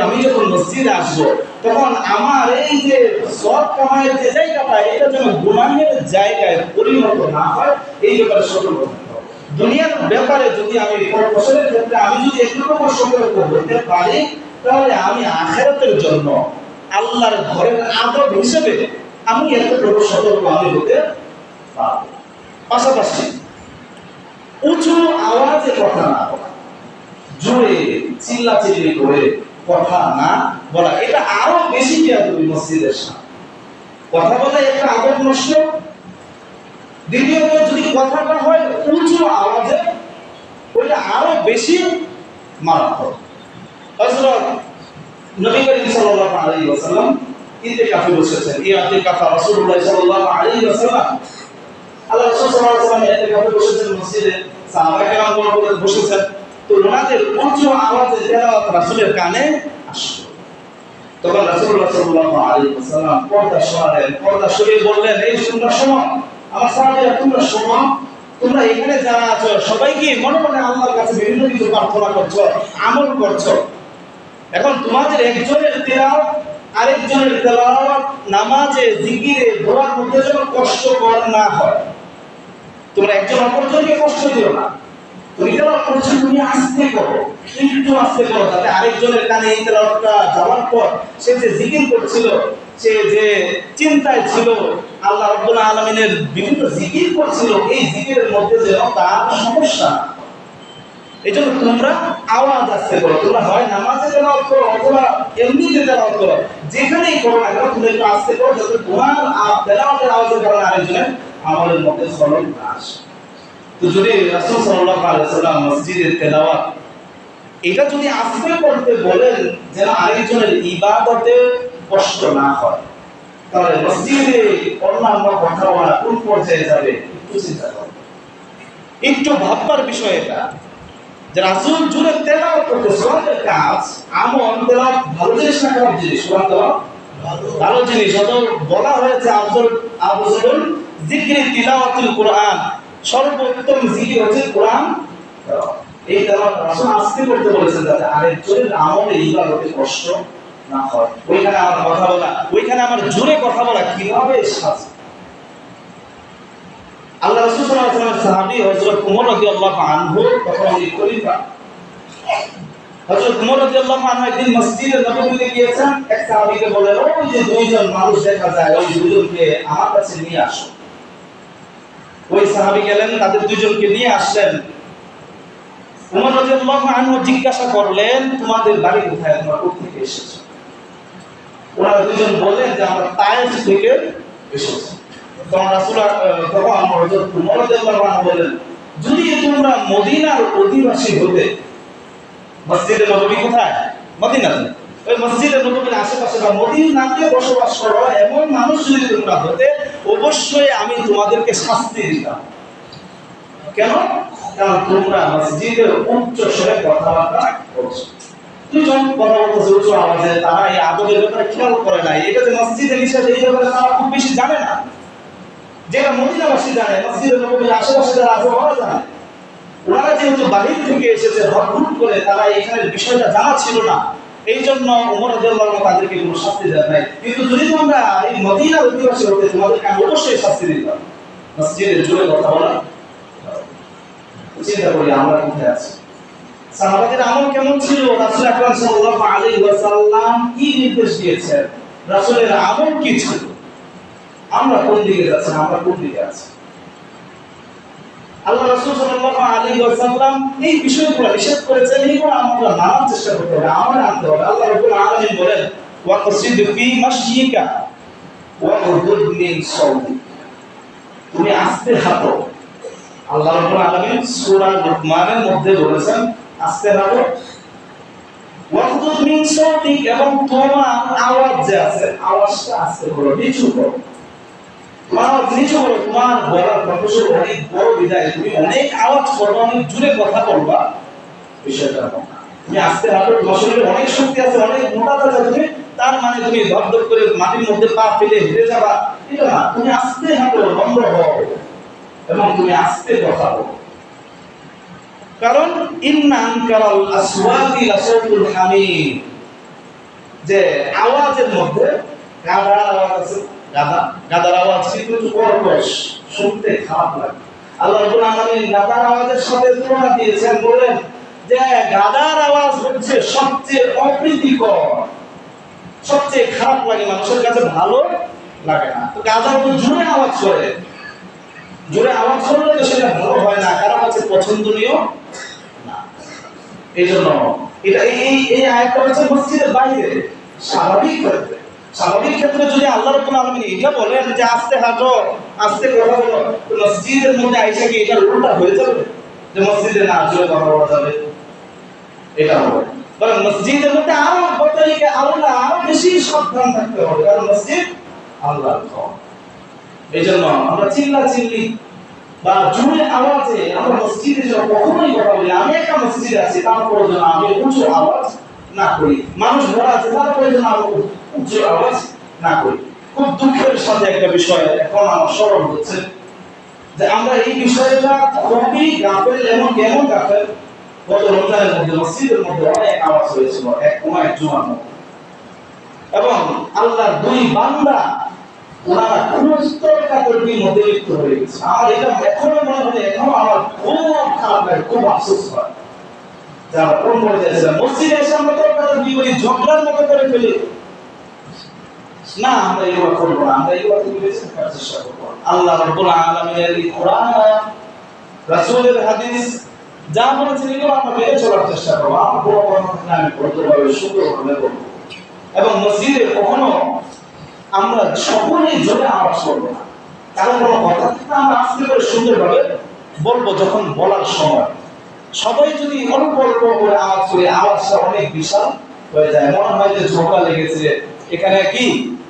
আমি যখন মসজিদে আসবো, তখন আমার এই যে সওয়াব কামাইয়ের যে জায়গাটা, এটা যেন গুনাহের জায়গায় পরিণত না হয়, এই ব্যাপারে সতর্ক থাকতে হবে। দুনিয়ার ব্যাপারে যদি আমি ফসলের ক্ষেত্রে আমি যদি একটু সতর্ক হতে পারি, তাহলে আমি আখিরাতের জন্য আল্লাহর ঘরের আদব হিসেবে আমি এতটুকু সতর্ক আমি হতে পারবো। পাশাপাশি উঁচু আওয়াজে কথা না বলা, জোরে চিল্লাচিল্লি করে কথা না বলা, এটা আরো বেশি বেয়াদবি মসজিদের সামনে। কথা বলা একটা আদব নষ্ট। দ্বিতীয়ত যদি কথাটা হয় উঁচু আওয়াজে, ওইটা আরো বেশি মারাত্মক। হযরত নবী করিম সাল্লাল্লাহু আলাইহি ওয়াসাল্লাম ইতিকাফে বসেছেন। ইতিকাফা রাসূলুল্লাহ সাল্লাল্লাহু আলাইহি ওয়াসাল্লাম, আল্লাহ রাসূল সাল্লাল্লাহু আলাইহি ওয়াসাল্লাম ইতিকাফে বসেছেন, মসজিদে সাহাবায়ে কেরাম বসেছেন। তো ওনাদের উচ্চ আওয়াজে তেলাওয়াত রাসূলের কানে আসলো। তখন রাসূলুল্লাহ সাল্লাল্লাহু আলাইহি ওয়াসাল্লাম পর্দা সরালেন, পর্দা সরিয়ে বললেন, এই তোমরা শোনো, আমার সাহাবীরা তোমরা শোনো, তোমরা এখানে যারা আছো সবাই কি মনে মনে আল্লাহর কাছে বিভিন্ন কিছু প্রার্থনা করছো, আমল করছো। এখন তোমাদের একজনের তেলাওয়াত আরেকজনের তেলাওয়াত, নামাজে, জিকিরে, দোয়ার মধ্যে যেন কষ্টকর না হয়। তোমরা একজন অপরজনকে কষ্ট দিও না। তুমি তেলাওয়াত করছো, তুমি আস্তে করো, একটু আস্তে করো, যাতে আরেকজনের কানে এই তেলাওয়াতটা যাওয়ার পর সে যে জিকির করছিল, সে যে চিন্তায় ছিল, আল্লাহ রাব্বুল আলামিনের বিভিন্ন জিকির করছিল, এই জিকিরের মধ্যে যেন তার সমস্যা না। এই জন্য তোমরা আওয়াজ আস্তে করো। তোমরা হয় নামাজে তেলাওয়াত করো অথবা এমনিতে তেলাওয়াত করো, যেখানেই করো না কেন তুমি একটু আস্তে করো, যাতে তোমার তেলাওয়াতের আওয়াজের কারণে আরেকজনের আমলের মধ্যে খলল না আসে। তো যদি রাসূল সাল্লাল্লাহু আলাইহি ওয়াসাল্লাম মসজিদের তেলাওয়াত এটা যদি আস্তে করতে বলেন যেন আরেকজনের ইবাদতে কষ্ট না হয়, তাহলে মসজিদে অন্যান্য কথা বলা কোন পর্যায়ে যাবে একটু চিন্তা করো, একটু ভাববার বিষয় এটা। যে রাসূল জুড়ে তেলাওয়াত করতেছে, আমাদের কাজ আমল তেলাওয়াত ভালো জিনিস না খারাপ জিনিস? কোরআন তেলাওয়াত ভালো জিনিস। অত বলা হয়েছে আফজলুল যিকরি তিলাওয়াতুল কোরআন, সর্বোত্তম জিকির হচ্ছে কোরআন তেলাওয়াত। এই তেলাওয়াত রাসূল আস্তে করতে বলেছেন যাতে আরেকজনের আমলে ইবাদতে কষ্ট না হয়। ওইখানে আমার কথা বলা, ওইখানে আমার জোরে কথা বলা কিভাবে সাজে। আল্লাহ রাসূল সাল্লাল্লাহু আলাইহি ওয়াসাল্লামের সাহাবী হযরত ওমর রাদিয়াল্লাহু আনহু তখন খলিফা, হযরত ওমর রাদিয়াল্লাহু আনহু একদিন মসজিদে নববীতে গিয়েছেন। এক সাহাবীকে বললেন, ওই যে দুইজন মানুষ দেখা যায়, ওই দুইজনকে আমার কাছে নিয়ে আসো। ওই সাহাবী গেলেন, তাদের দুইজনকে নিয়ে আসলেন। ওমর রাদিয়াল্লাহু আনহু জিজ্ঞাসা করলেন, তোমাদের বাড়ি কোথায়, তোমরা কোথা থেকে এসেছো? ওনারা দুইজন বললেন যে আমরা তায়েফ থেকে এসেছি। তখন রাসূল তখন হযরত ওমর রাদিয়াল্লাহু আনহু বলেন, যদি তোমরা মদিনার অধিবাসী হতে, মসজিদে নববী কোথায়? মদিনাতে। ওই মসজিদে নববীর আশেপাশে বা মদিনাতে বসবাস করো এমন মানুষ যদি তোমরা হতে, অবশ্যই আমি তোমাদেরকে শাস্তি দিতাম। কেন? কারণ তোমরা মসজিদে উচ্চ স্বরে কথাবার্তা করছো। দুজন কথা বলতেছে উচ্চ আওয়াজে, তারা এই আদবের ব্যাপারে খেয়াল করে নাই। এটা যে মসজিদে নিষেধ এই ব্যাপারে তারা খুব বেশি জানে না। যেটা মদিনাবাসী জানে, মসজিদে নববীর আশেপাশে যারা আছে ওরা জানে। ওনারা যেহেতু বাহির থেকে এসেছে হঠাৎ করে, তারা এখানের বিষয়টা জানা ছিল না, এই জন্য ওমর রাদিয়াল্লাহু আনহু তাদেরকে কোনো শাস্তি দেন নাই। কিন্তু যদি তোমরা এই মদিনার অধিবাসী হতে, তোমাদেরকে আমি অবশ্যই শাস্তি দিতাম। মসজিদের জোরে কথা বলা, চিন্তা করি আমরা কোথায় আছি। সাহাবাদের আমল কেমন ছিল? রাসূল আকরাম সাল্লাল্লাহু আলাইহি ওয়াসাল্লাম কি নির্দেশ দিয়েছেন? রাসূলের আমল কি ছিল? আমরা কোন দিকে যাচ্ছি, আমরা কোন দিকে আছি? আল্লাহ রাসূল সাল্লাল্লাহু আলাইহি ওয়াসাল্লাম এই বিষয়গুলো নিষেধ করেছেন, এইগুলো আমরা মানার চেষ্টা করতে হবে, আমরা আনতে হবে। আল্লাহ রাব্বুল আলামিন বলেন, ওয়াকসিদ ফি মাশয়িকা ওয়াগদুদ মিন সাওতিক, তুমি আস্তে হাঁটো। আল্লাহ রাব্বুল আলামিন সূরা লুকমানের মধ্যে বলেছেন আস্তে হাঁটো। ওয়াগদুদ মিন সাওতিক, এবং তোমার আওয়াজ যে আছে আওয়াজটা আস্তে করো, নিচু করো। তোমার নিচু করো, তোমার বলার কণ্ঠস্বর অনেক বড় বিদায়, তুমি অনেক আওয়াজ করবা, অনেক জোরে কথা বলবা, বিষয়টা না। তুমি আস্তে হাঁটো, তোমার শরীরে অনেক শক্তি আছে, অনেক মোটা তাজা তুমি, তার মানে তুমি ধপ ধপ করে মাটির মধ্যে পা ফেলে হেঁটে যাবা, এটা না। তুমি আস্তে হাঁটো, নম্র হও, এবং তুমি আস্তে কথা বলো। কারণ ইন্না আনকারাল আসওয়াতি লাসাউতুল হামির, যে আওয়াজের মধ্যে গাধার আওয়াজ আছে, গাধার আওয়াজ কিন্তু কর্কশ, শুনতে খারাপ লাগে। আল্লাহ রাব্বুল আলামিন গাধার আওয়াজের সাথে তুলনা দিয়েছেন, বলেন যে গাধার আওয়াজ হচ্ছে সবচেয়ে অপ্রীতিকর, সবচেয়ে খারাপ লাগে, মানুষের কাছে ভালো লাগে না। তো গাধা তো জোরে আওয়াজ করে, জোরে আওয়াজ করলে তো সেটা ভালো হয় না, কারণ হচ্ছে পছন্দনীয় না। এই জন্য এটা এই আয়াতটা হচ্ছে মসজিদের বাইরে স্বাভাবিক ক্ষেত্রে। স্বাভাবিক ক্ষেত্রে যদি আল্লাহ রাব্বুল আলামিন এটা বলেন যে আস্তে হাঁটো, আস্তে কথা বলো, তো মসজিদের মধ্যে আইসা কি এটা উল্টা হয়ে যাবে যে মসজিদে না জোরে কথা বলা যাবে? এটা হবে। কারণ মসজিদের মধ্যে আরো বতরিকে আরো বেশি সাবধান থাকতে হবে, কারণ মসজিদ আল্লাহর ঘর। এই জন্য আমরা চিল্লাচিল্লি বা জোরে আওয়াজে আমরা মসজিদে যারা কখনোই কথা বলি, আমি একটা মসজিদে আছি তারপরে যেন আমি উঁচু আওয়াজ না করি, মানুষ ভরা আছে তারপরে যেন আমি উঁচু আওয়াজ না করি। খুব দুঃখের সাথে একটা বিষয় এখন আমার স্মরণ হচ্ছে যে আমরা এই বিষয়টা খুবই গাফেল, এবং কেমন গাফেল, গত রমজানের মধ্যে মসজিদের মধ্যে অনেক আওয়াজ হয়েছিল, এক জুমার মধ্যে, এবং আল্লাহর দুই বান্দা ওনারা খুস্তর কাতরটির মধ্যে লিপ্ত হয়ে গেছে। আমার এটা এখনো মনে হয়, এখনো আমার খুব খারাপ লাগে, খুব আফসোস হয় যে আমরা কোন পর্যায়ে ছিলাম। মসজিদে এসে আমরা তোর কাতরটি করি, ঝগড়ার মতো করে ফেলি। না, আমরা এগুলো করবো না, আমরা এগুলো থেকে বেঁচে থাকার চেষ্টা করবো। আল্লাহ রাব্বুল আলামিনের এই কোরআন, রাসূলের হাদিস যা বলেছেন এগুলো আমরা মেনে চলার চেষ্টা করবো। আমার বড় বড় কথা আমি ভদ্রভাবে সুন্দরভাবে বলবো। এবং মসজিদে কখনো আমরা সকলেই জোরে আওয়াজ করবো না, কারণ কোনো কথা থেকে আমরা আস্তে করে সুন্দরভাবে বলবো। যখন বলার সময় সবাই যদি অল্প অল্প করে আওয়াজ করে, আওয়াজটা অনেক বিশাল হয়ে যায়, মনে হয় যে ঝগড়া লেগেছে, এখানে কি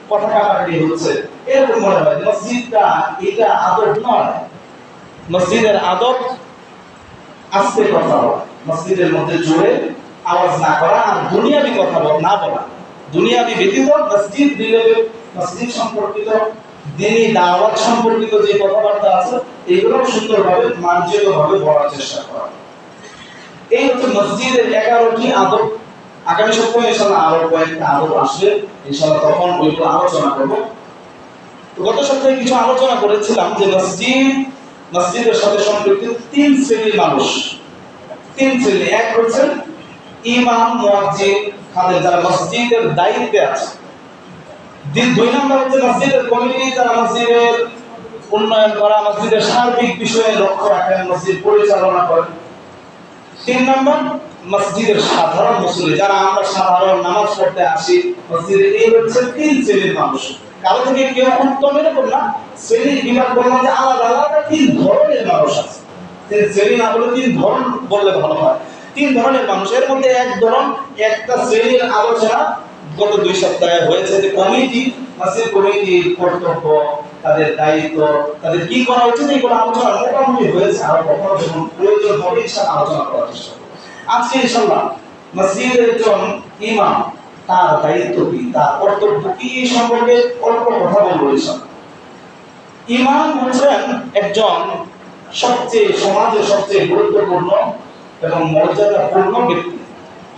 কথা কাটাকাটি হচ্ছে, এরকম মনে হয়। মসজিদটা এটা আদব নয়। মসজিদের আদব আস্তে কথা বলা, মসজিদের মধ্যে জোরে আওয়াজ না করা, আর দুনিয়াবি কথা না বলা। দুনিয়াবি ব্যতীত মসজিদ রিলেটেড, মসজিদ সম্পর্কিত, দ্বীনি দাওয়াত সম্পর্কিত যে কথাবার্তা আছে এগুলো সুন্দরভাবে মার্জিতভাবে বলার চেষ্টা করা। এই হচ্ছে মসজিদের 11টি আদব। আগামী সপ্তাহে ইনশাআল্লাহ আরো কয়েকটা আদব আসবে, ইনশাআল্লাহ তখন ওইগুলো আলোচনা করব। তো গত সপ্তাহে কিছু আলোচনা করেছিলাম যে মসজিদের সাথে সম্পৃক্ত 3 শ্রেণীর মানুষ। 3 শ্রেণী। এক হচ্ছে ইমাম, মুয়াজ্জিন, খাদেম, যারা মসজিদের দায়িত্বে আছে। 2 নম্বর হচ্ছে মসজিদের কমিটি, যারা মসজিদের উন্নয়ন করা, মসজিদের সার্বিক বিষয়ে লক্ষ্য রাখেন, মসজিদ পরিচালনা করেন। 3 নম্বর মসজিদের সাধারণ মুসল্লি, যারা আমরা সাধারণ নামাজ পড়তে আসি মসজিদে। এই হচ্ছে 3 শ্রেণীর মানুষ। কারো থেকে কেউ উত্তম এরকম না, শ্রেণীর বিভাগ বললাম যে আলাদা আলাদা 3 ধরনের মানুষ আছে। 3 শ্রেণী না বলে 3 ধরন বললে ভালো হয়। 3 ধরনের মানুষ। এর মধ্যে একটা শ্রেণীর আলোচনা গত 2 সপ্তাহে হয়েছে, যে কমিটি, মসজিদ কমিটির কর্তব্য, তাদের দায়িত্ব, তাদের কি করা উচিত, এগুলো আলোচনা মোটামুটি হয়েছে। আর কখনো যখন প্রয়োজন হবে ইনশাআল্লাহ আলোচনা করার চেষ্টা করব। আজকে ইনশাআল্লাহ মসজিদের একজন ইমাম, তার দায়িত্ব কি, তার কর্তব্য কি সম্পর্কে অল্প কথা বলবো ইনশাআল্লাহ। ইমাম হচ্ছেন একজন সমাজের সবচেয়ে গুরুত্বপূর্ণ এবং মর্যাদাপূর্ণ ব্যক্তি।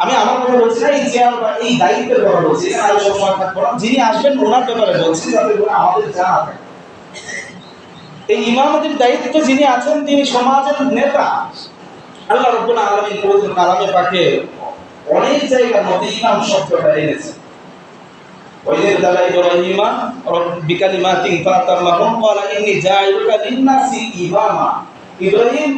আমি আমার কথা বলছি না, এই চেয়ার বা এই দায়িত্বের কথা বলছি, আমি সবসময় থাকবো না, যিনি আসবেন ওনার ব্যাপারে বলছি, যাতে করে আমাদের জানা থাকে। এই ইমামতির দায়িত্ব যিনি আছেন তিনি সমাজের নেতা। আল্লাহ রাব্বুল আলামিন পবিত্র কালামে পাকে অনেক জায়গার মধ্যে ইমাম শব্দটা এনেছেন। ওয়াইদ দালা ইব্রাহিমা বিকালিমাতিন ফাতামাহুম ক্বালা ইন্নী জাইলুকা লিন-নাসি ইমামা। ইব্রাহিম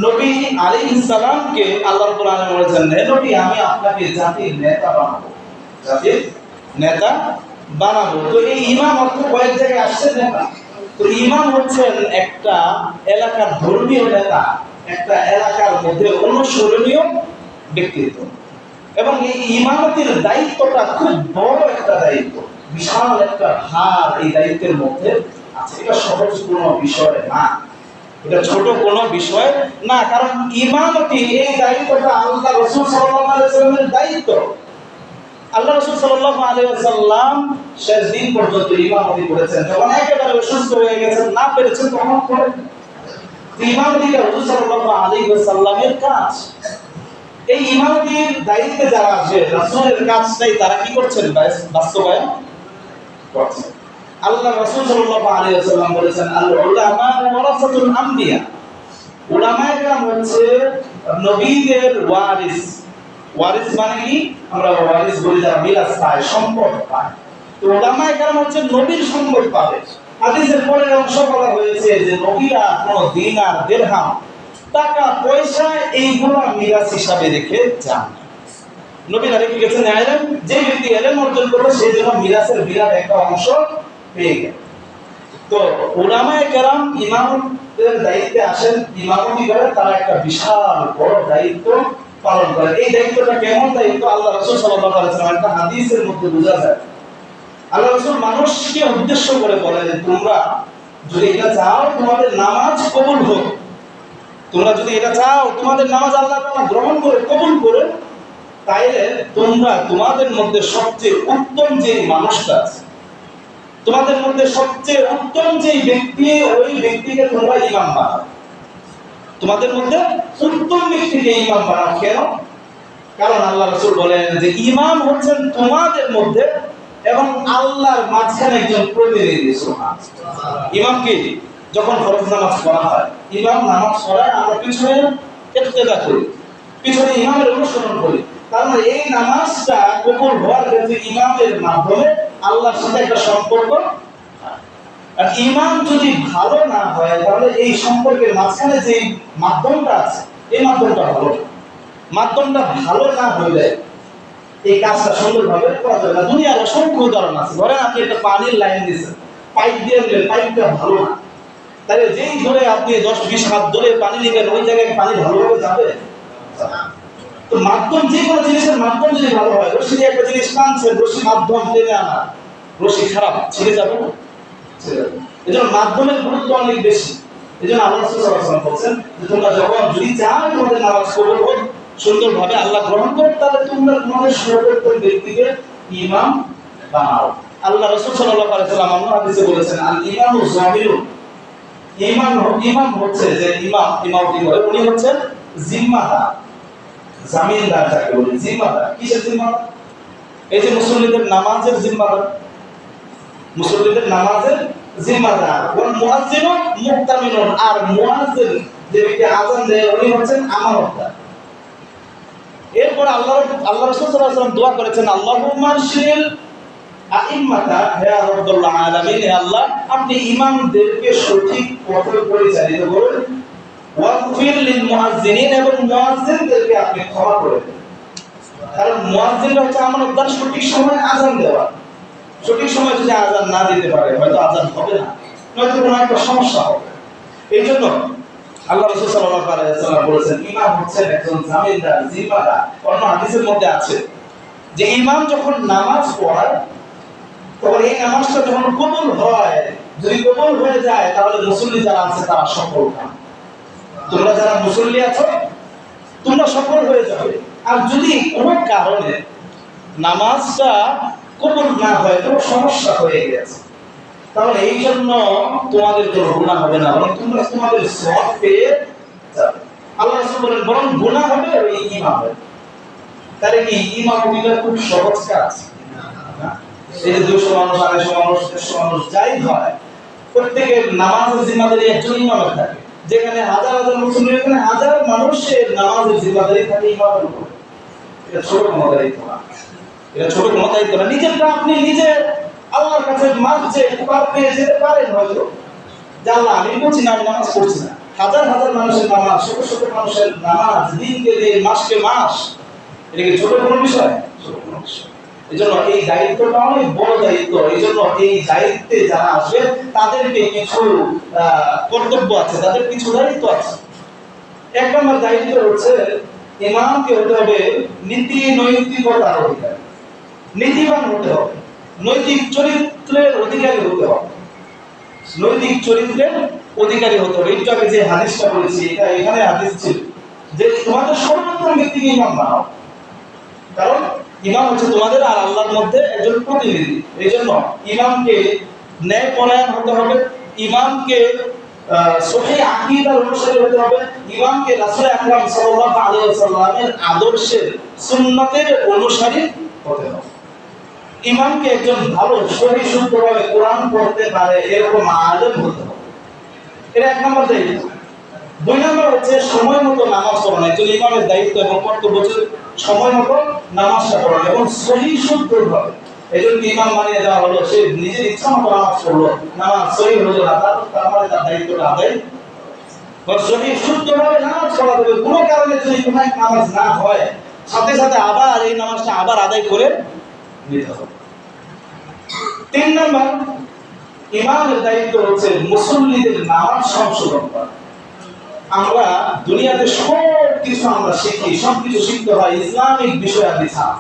নবী আলাইহিস সালামকে আল্লাহ রাব্বুল আলামিন বলেছেন, হে নবী, আমি আপনাকে জাতির নেতা বানাবো, জাতির নেতা বানাবো। তো এই ইমাম অর্থ কয়েক জায়গায় আসছে নেতা। তো ইমাম হচ্ছেন একটা এলাকার ধর্মীয় নেতা, একটা এলাকার মধ্যে অনুসরণীয় ব্যক্তিত্ব। এবং এই ইমামতির দায়িত্বটা খুব বড় একটা দায়িত্ব, বিশাল একটা ভার এই দায়িত্বের মধ্যে আছে। এটা সহজ কোনো বিষয় না, এটা ছোট কোনো বিষয় না। কারণ ইমামতি, এই দায়িত্বটা আল্লাহ রাসূল সাল্লাল্লাহু আলাইহি ওয়াসাল্লামের দায়িত্ব। আল্লাহ রাসূল সাল্লাল্লাহু আলাইহি ওয়াসাল্লাম শেষ দিন পর্যন্ত ইমামতি করেছেন। যখন একেবারে অসুস্থ হয়ে গেছেন, না পেরেছেন, তখন করেন। ইমামতিটা রাসূল সাল্লাল্লাহু আলাইহি ওয়াসাল্লামের কাজ। এই ইমামতির দায়িত্বে যারা আছে, রাসূলের কাজটাই তারা কি করছেন, বাস্তবায়ন করছেন। আল্লাহ রাসূল সাল্লাল্লাহু আলাইহি ওয়াসাল্লাম বলেছেন, আল উলামা ওয়ারাসাতুল আমবিয়া। উলামায়ে কেরাম হচ্ছে নবীদের ওয়ারিস। ওয়ারিস মানে কি? আমরা ওয়ারিস বলি যারা মিরাস পায়, সম্পদ পায়। তো উলামায়ে কেরাম হচ্ছে নবীর সম্পদ পাবে। হাদিসের পরের অংশ বলা হয়েছে যে নবীরা কোনো দিনার, দিরহাম, টাকা পয়সা এইগুলো মিরাস হিসাবে রেখে যান। নবীরা রেখে গেছেন ইলম। যে ব্যক্তি ইলম অর্জন করবে সে যেন মিরাসের বিরাট একটা অংশ পেয়ে গেল। তো উলামায়ে কেরাম ইমামতের দায়িত্বে আসেন, ইমামতি করেন, তারা একটা বিশাল বড় দায়িত্ব পালন করে। এই দায়িত্বটা কেমন দায়িত্ব, আল্লাহ রাসূল সাল্লাল্লাহু আলাইহি ওয়াসাল্লাম একটা হাদিসের মধ্যে বোঝা যায়। আল্লাহ রাসূল মানুষকে উদ্দেশ্য করে বলেন, তোমরা যদি এটা চাও তোমাদের নামাজ কবুল হোক, তোমরা যদি এটা চাও তোমাদের নামাজ আল্লাহ তাআলা গ্রহণ করে কবুল করে, তাইলে তোমরা তোমাদের মধ্যে সবচেয়ে উত্তম যে মানুষটা আছে, তোমাদের মধ্যে সবচেয়ে উত্তম যে ব্যক্তি, ওই ব্যক্তিকে তোমরা ইমাম বানাও। তোমাদের মধ্যে উত্তম ব্যক্তিকে ইমাম বানাও। কেন? কারণ আল্লাহ রাসূল বলেন যে ইমাম হচ্ছেন তোমাদের মধ্যে এবং আল্লাহর মাঝখানে একজন প্রতিনিধি। ইমাম কি? যখন ফরজ নামাজ পড়া হয়, ইমাম নামাজ পড়ায়, আমরা পিছনে ইক্তেদা করি, পিছনে ইমামের অনুসরণ করি। কারণ এই নামাজটা কবুল হওয়ার ক্ষেত্রে ইমামের মাধ্যমে আল্লাহর সাথে একটা সম্পর্ক। আর ইমাম যদি ভালো না হয়, তাহলে এই সম্পর্কের মাঝখানে যে মাধ্যমটা আছে, এই মাধ্যমটা ভালো না। মাধ্যমটা ভালো না হইলে এই কাজটা সুন্দরভাবে করা যাবে না। দুনিয়ার অসংখ্য উদাহরণ আছে। ধরেন আপনি একটা পানির লাইন দিয়েছেন, পাইপ দিয়ে দিলেন, পাইপটা ভালো না, তাহলে যেই ধরে আপনি 10-20 হাত ধরে পানি নিবেন, ওই জায়গায় পানি ভালোভাবে যাবে? তো মাধ্যম, যে কোনো জিনিসের মাধ্যম যদি ভালো হয়, রশি দিয়ে একটা জিনিস টানছে, রশি মাধ্যম টেনে আনা, রশি খারাপ, ছিঁড়ে যাবে না? এজন্য মাধ্যমের গুরুত্ব অনেক বেশি। এজন্য আল্লাহ রাসূল সাল্লাল্লাহু আলাইহি ওয়াসাল্লাম বলেন যে তোমরা যখন যদি চাও তোমাদের নামাজ কবুল হোক, সুন্দরভাবে আল্লাহ গ্রহণ করুন, তাহলে তোমরা তোমাদের সর্বোত্তম ব্যক্তিকে ইমাম বানাও। আল্লাহ রাসূল সাল্লাল্লাহু আলাইহি ওয়াসাল্লাম অন্য হাদিসে বলেছেন, আল ইমামু যামিরুন, ইমাম হচ্ছে যে ইমামতি করে, উনি হচ্ছেন জিম্মাদার, জামিনদার যাকে বলে। জিম্মাদার কিসের জিম্মাদার? এই যে মুসল্লিদের নামাজের জিম্মাদার, মুসল্লিদের নামাজের জিম্মাদার। ওয়াল মুয়াজ্জিনু মুক্তামিনুন, আর মুয়াজ্জিন যে ব্যক্তি আযান দেয়, উনি হচ্ছেন আমানতদার। এরপর আল্লাহ রাসূল সাল্লাল্লাহু আলাইহি ওয়াসাল্লাম দোয়া করেছেন, আল্লাহুম্মা শিল আইম্মাতা, হে রাব্বুল আলামিন, হে আল্লাহ আপনি ইমামদেরকে সঠিক পথে পরিচালিত করুন। ওয়াগফির লিল মুয়াজ্জিনিন, এবং মুয়াজ্জিনদেরকে আপনি ক্ষমা করে দিন। কারণ মুয়াজ্জিন হচ্ছে আমানতদার, সঠিক সময় আযান দেওয়া। সঠিক সময় যদি আযান না দিতে পারে, হয়তো আযান হবে না, নয়তো কোনো একটা সমস্যা হবে। এই জন্য আল্লাহ রাসূল সাল্লাল্লাহু আলাইহি ওয়াসাল্লাম বলেছেন, ইমাম হচ্ছেন একজন জামিনদার, জিম্মাদার। অন্য হাদিসের মধ্যে আছে যে ইমাম যখন নামাজ পড়ায়, তখন এই নামাজটা যখন কবুল হয়, যদি কবুল হয়ে যায়, তাহলে মুসল্লি যারা আছে তারা সফল হয়। তোমরা যারা মুসল্লি আছো, তোমরা সফল হয়ে যাবে। আর যদি কোনো কারণে নামাজটা কবুল না হয়, কোনো সমস্যা হয়ে গেছে, তাহলে এই জন্য তোমাদের কোনো গুনাহ হবে না, বরং তোমরা তোমাদের সওয়াব পেয়ে যাবে। আল্লাহ রাসূল বলেন, বরং গুনাহ হবে ওই ইমামের। তাহলে কি ইমামতিটা খুব সহজ কাজ না? এই যে 200 মানুষ, 250 মানুষ, 150 মানুষ যাই হয়, প্রত্যেকের নামাজের জিম্মাদারি একজন ইমামের থাকে। যেখানে হাজার হাজার মুসল্লি, এখানে হাজার মানুষের নামাজের জিম্মাদারি থাকে ইমামের উপর। এটা ছোট কোনো দায়িত্ব না, এটা ছোট কোনো দায়িত্ব না। নিজেরটা আপনি নিজে আল্লাহর কাছে মাঝে পার পেয়ে যেতে পারেন, হয়তো যে আল্লাহ আমি বলছি না, আমি নামাজ পড়ছি না। হাজার হাজার মানুষের নামাজ, শত শত মানুষের নামাজ, দিনকে দিন, মাসকে মাস, এটা কি ছোট কোনো বিষয়? ছোট কোনো বিষয়। এই জন্য এই দায়িত্বটা অনেক বড় দায়িত্ব। এই জন্য এই দায়িত্বে যারা আসবে, তাদেরকে কিছু কর্তব্য আছে, তাদের কিছু দায়িত্ব আছে। এক নম্বর দায়িত্ব হচ্ছে, ইমামকে হতে হবে নীতি নৈতিকতার অধিকারী, নীতিবান হতে হবে, নৈতিক চরিত্রের অধিকারী হতে হবে, নৈতিক চরিত্রের অধিকারী হতে হবে। একটু আগে যে হাদিসটা বলেছি, এটা এখানে হাদিস ছিল যে তোমাদের সর্বোত্তম ব্যক্তিকে ইমাম বানাও। কারণ ইমাম হচ্ছে তোমাদের আর আল্লাহর মধ্যে একজন প্রতিনিধি। এই জন্য ইমামকে ন্যায়পরায়ণ হতে হবে, ইমামকে সহিহ আকীদার অনুসারী হতে হবে, ইমামকে রাসূল আকরাম সাল্লাল্লাহু আলাইহি ওয়াসাল্লামের আদর্শের সুন্নাতের অনুসারী হতে হবে। ইমামকে একজন ভালো সহিহ শুদ্ধভাবে কোরআন পড়তে পারে এরকম আলেম হতে হবে। এটা এক নম্বর দায়িত্ব। 2 নম্বর হচ্ছে সময় মতো নামাজ পড়ানো। একজন ইমামের দায়িত্ব এবং কর্তব্য হচ্ছে সময় মতো নামাজটা পড়ানো এবং সহিহ শুদ্ধভাবে। একজনকে ইমাম বানিয়ে দেওয়া হলো, সে নিজের ইচ্ছা মতো নামাজ পড়লো, নামাজ সহিহ হলো না, তার মানে তার দায়িত্বটা আদায়। সহিহ শুদ্ধভাবে নামাজ পড়া হবে। কোনো কারণে যদি নামাজ না হয়, সাথে সাথে আবার এই নামাজটা আবার আদায় করে নিতে হবে। 3 নম্বর, ইমামের দায়িত্ব হচ্ছে মুসল্লিদের নামাজ সংশোধন করা। আমরা দুনিয়াতে সব কিছু আমরা শিখি, সবকিছু শিখতে হয় ইসলামিক বিষয়াদি ছাড়া।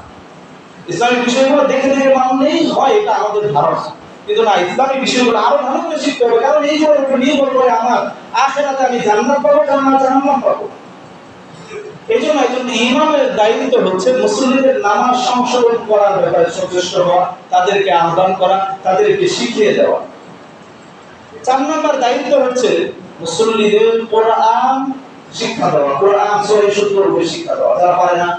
ইসলামিক বিষয়গুলো দেখে দেখে মানলেই হয়, এটা আমাদের ধারণা। কিন্তু না, ইসলামিক বিষয়গুলো আরো ভালো করে শিখতে হবে। কারণ এই যে নির্ভর করে আমার আখিরাতে আমি জান্নাত পাবো না জাহান্নাম পাবো। এই জন্য একজন ইমামের দায়িত্ব হচ্ছে মুসল্লিদের নামাজ সংশোধন করার ব্যাপারে সচেষ্ট হওয়া, তাদেরকে আহ্বান করা, তাদেরকে শিখিয়ে দেওয়া। 4 নম্বর দায়িত্ব হচ্ছে মুসল্লিদের কোরআন শিক্ষা দেওয়া, কোরআন সহিহ শুদ্ধভাবে শিক্ষা দেওয়া। যারা পারে না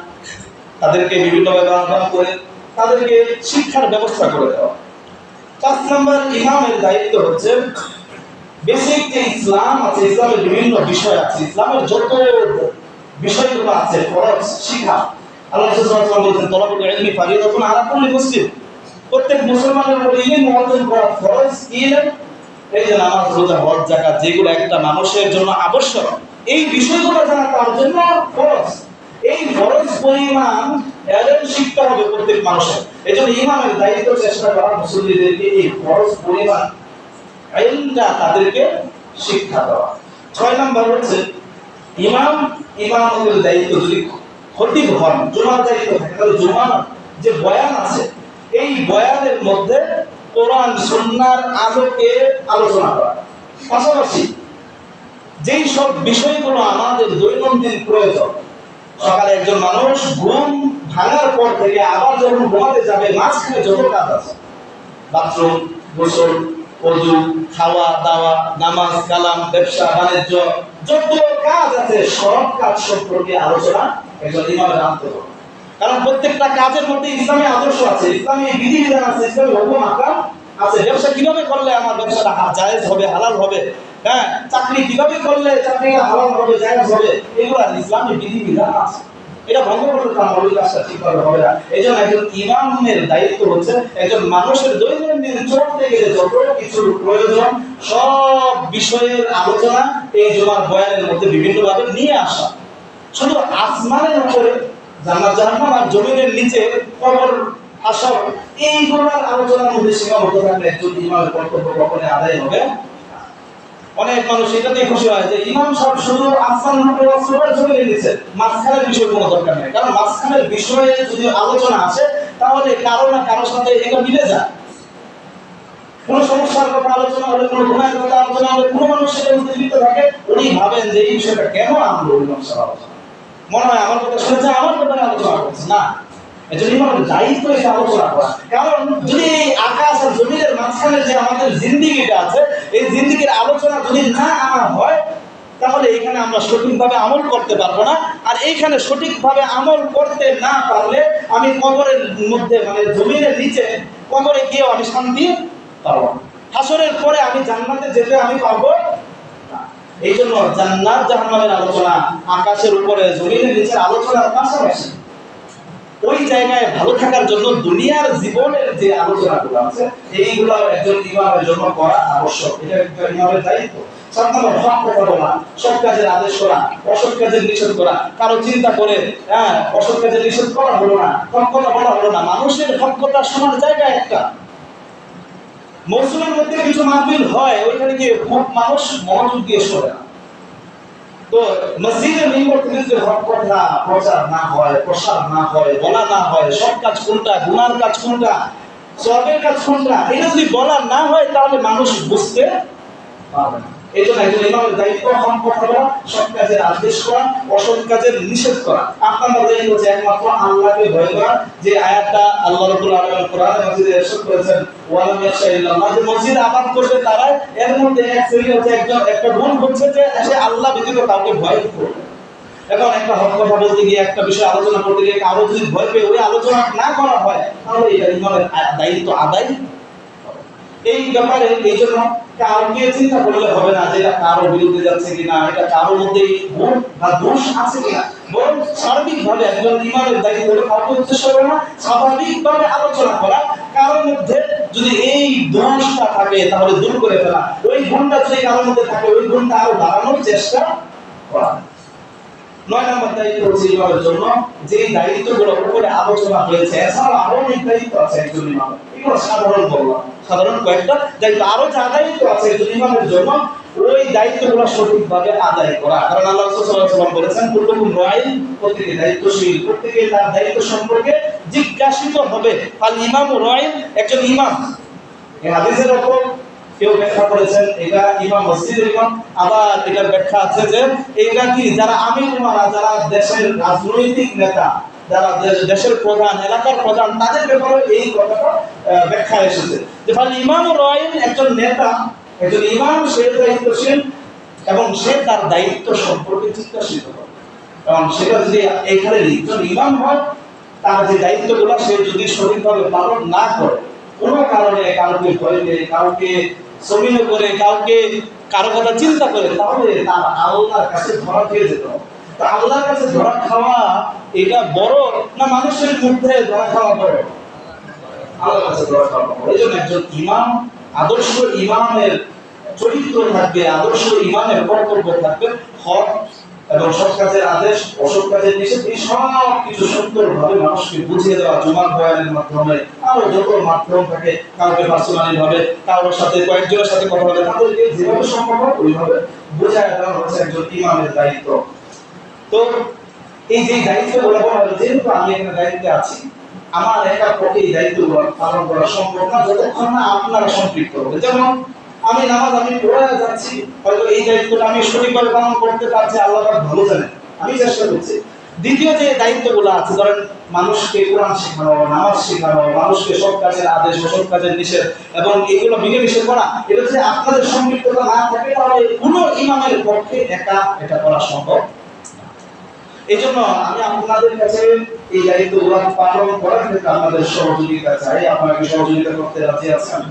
তাদেরকে বিভিন্নভাবে আহ্বান করে তাদেরকে শিক্ষার ব্যবস্থা করে দেওয়া। 5 নম্বর ইমামের দায়িত্ব হচ্ছে বেসিক যে ইসলাম আছে, ইসলামের বিভিন্ন বিষয় আছে, ইসলামের যত বিষয়গুলো আছে ফরজ শিক্ষা। আল্লাহ রাসূল সাল্লাল্লাহু আলাইহি ওয়াসাল্লাম বলেছেন তলাবুল ইলমি ফারিদাতুন আলা কুল্লি মুসলিম, প্রত্যেক মুসলমানের উপর ইলম অর্জন করা ফরজ। ইলম এই যে নামাজ রোজা হজ যাকাত যেগুলো একটা মানুষের জন্য আবশ্যক, এই বিষয়গুলো জানা তার জন্য ফরজ। এই ফরজ পরিমাণ ইলম শিখতে হবে প্রত্যেক মানুষের। এজন্য ইমামের দায়িত্ব চেষ্টা করা মুসল্লিদেরকে এই ফরজ পরিমাণ ইলমটা তাদেরকে শিক্ষা দেওয়া। 6 নম্বর হচ্ছে ইমামের দায়িত্ব যদি খতিব হন, জুমার দায়িত্ব থাকে, তাহলে জুমার যে বয়ান আছে এই বয়ানের মধ্যে কোরআন সুন্নাহর আলোকে আলোচনা করা। পাশাপাশি যেই সব বিষয়গুলো আমাদের দৈনন্দিন প্রয়োজন, সকালে একজন মানুষ ঘুম ভাঙার পর থেকে আবার যখন ঘুমাতে যাবে মাঝখানে যত কাজ আছে, বাথরুম, গোসল, ওযু, খাওয়া দাওয়া, নামাজ কালাম, ব্যবসা বাণিজ্য, যত কাজ আছে সব কাজ সম্পর্কে আলোচনা একজন ইমামের আনতে হবে। কারণ প্রত্যেকটা কাজের মধ্যে ইসলামী আদর্শ আছে, ইসলামী বিধিবিধান আছে, ইসলামী হুকুম আহকাম আছে। ব্যবসা কিভাবে করলে আমার ব্যবসাটা জায়েজ হবে, হালাল হবে, হ্যাঁ, চাকরি কিভাবে করলে চাকরিটা হালাল হবে, জায়েজ হবে, এগুলো ইসলামী বিধিবিধান আছে। এটা ভঙ্গ করলে তার মৌলিক কাজটা ঠিকভাবে হবে না। এইজন্য একজন ইমামের দায়িত্ব হচ্ছে একজন মানুষের দৈনন্দিন চলতে গেলে যত কিছু প্রয়োজন সব বিষয়ের আলোচনা এই জুমার বয়ানের মধ্যে বিভিন্নভাবে নিয়ে আসা। শুধু আসমানের উপরে জান্নাত জাহান্নাম আর জমিনের নিচে কবর হাসর এইগুলোর আলোচনার মধ্যে সীমাবদ্ধ থাকলে একজন ইমামের কর্তব্য কখনো আদায় হবে। অনেক মানুষ এটাতেই খুশি হয় যে ইমাম সাহেব শুধু আসমানের উপরে সবার জমিনের নিচে, মাঝখানের বিষয় কোনো দরকার নেই। কারণ মাঝখানের বিষয়ে যদি আলোচনা আসে তাহলে কারো না কারোর সাথে এটা মিলে যায়। কোন সমস্যার কথা আলোচনা হলে, কোন গুনাহের কথা আলোচনা হলে, কোন মানুষ সেটার মধ্যে লিপ্ত থাকে, উনি ভাবেন যে এই বিষয়টা কেন আনলো ইমাম সাহেব আলোচনা, মনে হয় আমার কথা শুনেছে, আমার ব্যাপারে আলোচনা করছে না। এজন্য ইমামের দায়িত্ব এসে আলোচনা করা। কারণ যদি এই আকাশ আর জমিনের মাঝখানে যে আমাদের জিন্দেগিটা আছে, এই জিন্দেগির আলোচনা যদি না আনা হয় তাহলে এখানে আমরা সঠিকভাবে আমল করতে পারবো না। আর এইখানে সঠিকভাবে আমল করতে না পারলে আমি কবরের মধ্যে মানে জমিনের নিচে কবরে গিয়েও আমি শান্তি পাবো, হাসরের পরে আমি জান্নাতে যেতে আমি পাবো না। এই জন্য জান্নাত জাহান্নামের আলোচনা, আকাশের উপরে জমিনের নিচে আলোচনার পাশাপাশি ওই জায়গায় ভালো থাকার জন্য দুনিয়ার জীবনের যে আলোচনাগুলো আছে এইগুলো একজন ইমামের জন্য করা আবশ্যক। এটা একজন ইমামের দায়িত্ব। 7 নম্বর হক কথা বলা, সৎ কাজের আদেশ করা, অসৎ কাজের নিষেধ করা। কারো চিন্তা করে অসৎ কাজের নিষেধ করা হলো না, হক কথা বলা হলো না। মানুষের হক কথা শোনার জায়গা একটা। মৌসুমের মধ্যে কিছু মাহফিল হয়, ওইখানে গিয়ে খুব মানুষ মনোযোগ দিয়ে শোনে না। তো মসজিদের মিম্বর থেকে যদি হক কথা প্রচার না হয়, প্রসার না হয়, বলা না হয়, সৎ কাজ কোনটা, গুনার কাজ কোনটা, সওয়াবের কাজ কোনটা, এটা যদি বলা না হয় তাহলে মানুষ বুঝতে পারবে না। এই জন্য একজন ইমামের দায়িত্ব হক কথা বলা, সৎ কাজের আদেশ করা, অসৎ কাজের নিষেধ করা। আপনার দায়িত্ব হচ্ছে একমাত্র আল্লাহকে ভয় করা। যে আয়াতটা আল্লাহ রাব্বুল আলামিন কোরআনে মাজিদে ইরশাদ করেছেন, ওয়ালাম ইয়াখশা ইল্লাল্লাহ, যে মসজিদে আবাদ করবে তারা, এর মধ্যে এক শ্রেণী হচ্ছে একটা গুণ হচ্ছে যে সে আল্লাহ ব্যতীত কাউকে ভয় করবে। এখন একটা হক কথা বলতে গিয়ে, একটা বিষয় আলোচনা করতে গিয়ে কারো যদি ভয় পেয়ে ওই আলোচনা না করা হয় তাহলে এটা ইমামের দায়িত্ব আদায়। এই ব্যাপারে এই জন্য কাউকে চিন্তা করলে হবে না যে এটা কারো বিরুদ্ধে যাচ্ছে কিনা, এটা কারোর মধ্যে ভুল বা দোষ আছে কিনা, বরং সার্বিকভাবে একজন ইমামের দায়িত্ব হলো কাউকে উদ্দেশ্য করে না, স্বাভাবিকভাবে আলোচনা করা। কারোর মধ্যে যদি এই দোষটা থাকে তাহলে দূর করে ফেলা, ওই গুণটা যদি কারোর মধ্যে থাকে ওই গুণটা আরো বাড়ানোর চেষ্টা করা। 9 নম্বর দায়িত্ব হচ্ছে ইমামের জন্য যে দায়িত্বগুলো উপরে আলোচনা হয়েছে, এছাড়াও আরো অনেক দায়িত্ব আছে একজন ইমামের। এগুলো সাধারণ বললাম, সাধারণ কয়েকটা দায়িত্ব। আরো যা দায়িত্ব আছে একজন ইমামের জন্য ওই দায়িত্বগুলো সঠিকভাবে আদায় করা। কারণ আল্লাহ রাসূল সাল্লাল্লাহু আলাইহি ওয়াসাল্লাম বলেছেন, কুল্লুকুম রাঈন, প্রত্যেকে দায়িত্বশীল, প্রত্যেকে তার দায়িত্ব সম্পর্কে জিজ্ঞাসিত হবে। আল ইমামু রাঈন, একজন ইমাম। এই হাদিসের উপর কেউ ব্যাখ্যা করেছেন এটা ইমাম মসজিদের ইমাম, আবার এটার ব্যাখ্যা আছে যে এইটা কি যারা আমির উমারা, যারা দেশের রাজনৈতিক নেতা, যারা দেশের প্রধান, এলাকার প্রধান, তাদের ব্যাপারে এই কথাটা ব্যাখ্যা এসেছে যে ইমাম রাঈন, একজন নেতা, একজন ইমাম, সে দায়িত্বশীল এবং সে তার দায়িত্ব সম্পর্কে জিজ্ঞাসিত হবে। এবং সেটা যদি এখানে একজন ইমাম হয় তার যে দায়িত্বগুলো সে যদি সঠিকভাবে পালন না করে, কোনো কারণে কাউকে ভয় পেয়ে, কাউকে জমিনে করে, কাউকে কারো কথা চিন্তা করে, তাহলে তার আল্লাহর কাছে ধরা খেয়ে যেত। তো আল্লাহর কাছে ধরা খাওয়া এটা বড় না মানুষের মধ্যে ধরা খাওয়া বড়? আল্লাহর কাছে ধরা খাওয়া বড়। এই জন্য একজন ইমাম, আদর্শ ইমামের চরিত্র থাকবে, আদর্শ ইমামের কর্তব্য থাকবে হক এবং সৎ কাজের আদেশ, অসৎ কাজের নিষেধ, এই সব কিছু সুন্দরভাবে মানুষকে বুঝিয়ে দেওয়া, জুমার বয়ানের মাধ্যমে, আরো যত মাধ্যম থাকে, কাউকে পার্সোনালি ভাবে, কারোর সাথে, কয়েকজনের সাথে কথা বলে, তাদেরকে যেভাবে সম্ভব হয় ওইভাবে বোঝায় দেওয়া হচ্ছে একজন ইমামের দায়িত্ব। তো এই যে দায়িত্বগুলো বলা হলো, যেহেতু আমি এখানে দায়িত্বে আছি, আমার একা পক্ষে এই দায়িত্বগুলো পালন করা সম্ভব না যতক্ষণ না আপনারা সম্পৃক্ত হবে। যেমন আমি নামাজ আমি পড়ে যাচ্ছি, হয়তো এই দায়িত্বটা আমি সঠিকভাবে পালন করতে পারছি, আল্লাহ পাক ভালো জানেন, আমি চেষ্টা করছি। দ্বিতীয় যে দায়িত্বগুলো আছে, ধরেন মানুষকে কোরআন শেখানো, নামাজ শেখানো, মানুষকে সৎ কাজের আদেশ, অসৎ কাজের নিষেধ এবং এগুলো বিধি নিষেধ করা, এটা যদি আপনাদের সম্পৃক্ততা না থাকে তাহলে কোনো ইমামের পক্ষে একা এটা করা সম্ভব। এই জন্য আমি আপনাদের কাছে এই দায়িত্বগুলো পালন করার ক্ষেত্রে আপনাদের সহযোগিতা চাই। আপনাকে সহযোগিতা করতে রাজি আছেন?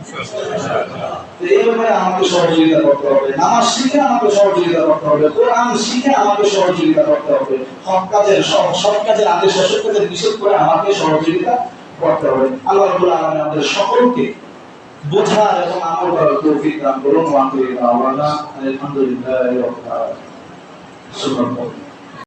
এই ব্যাপারে আমাকে সহযোগিতা করতে হবে, নামাজ শিখে আমাকে সহযোগিতা করতে হবে, কোরআন শিখে আমাকে সহযোগিতা করতে হবে, সৎ কাজের আদেশ, অসৎ কাজের নিষেধ করে আমাকে সহযোগিতা করতে হবে। আল্লাহ রাব্বুল আলামিন আমাদের সকলকে বোঝার এবং আমল করার তৌফিক দান করুন। আলহামদুলিল্লাহ রাব্বিল আলামিন।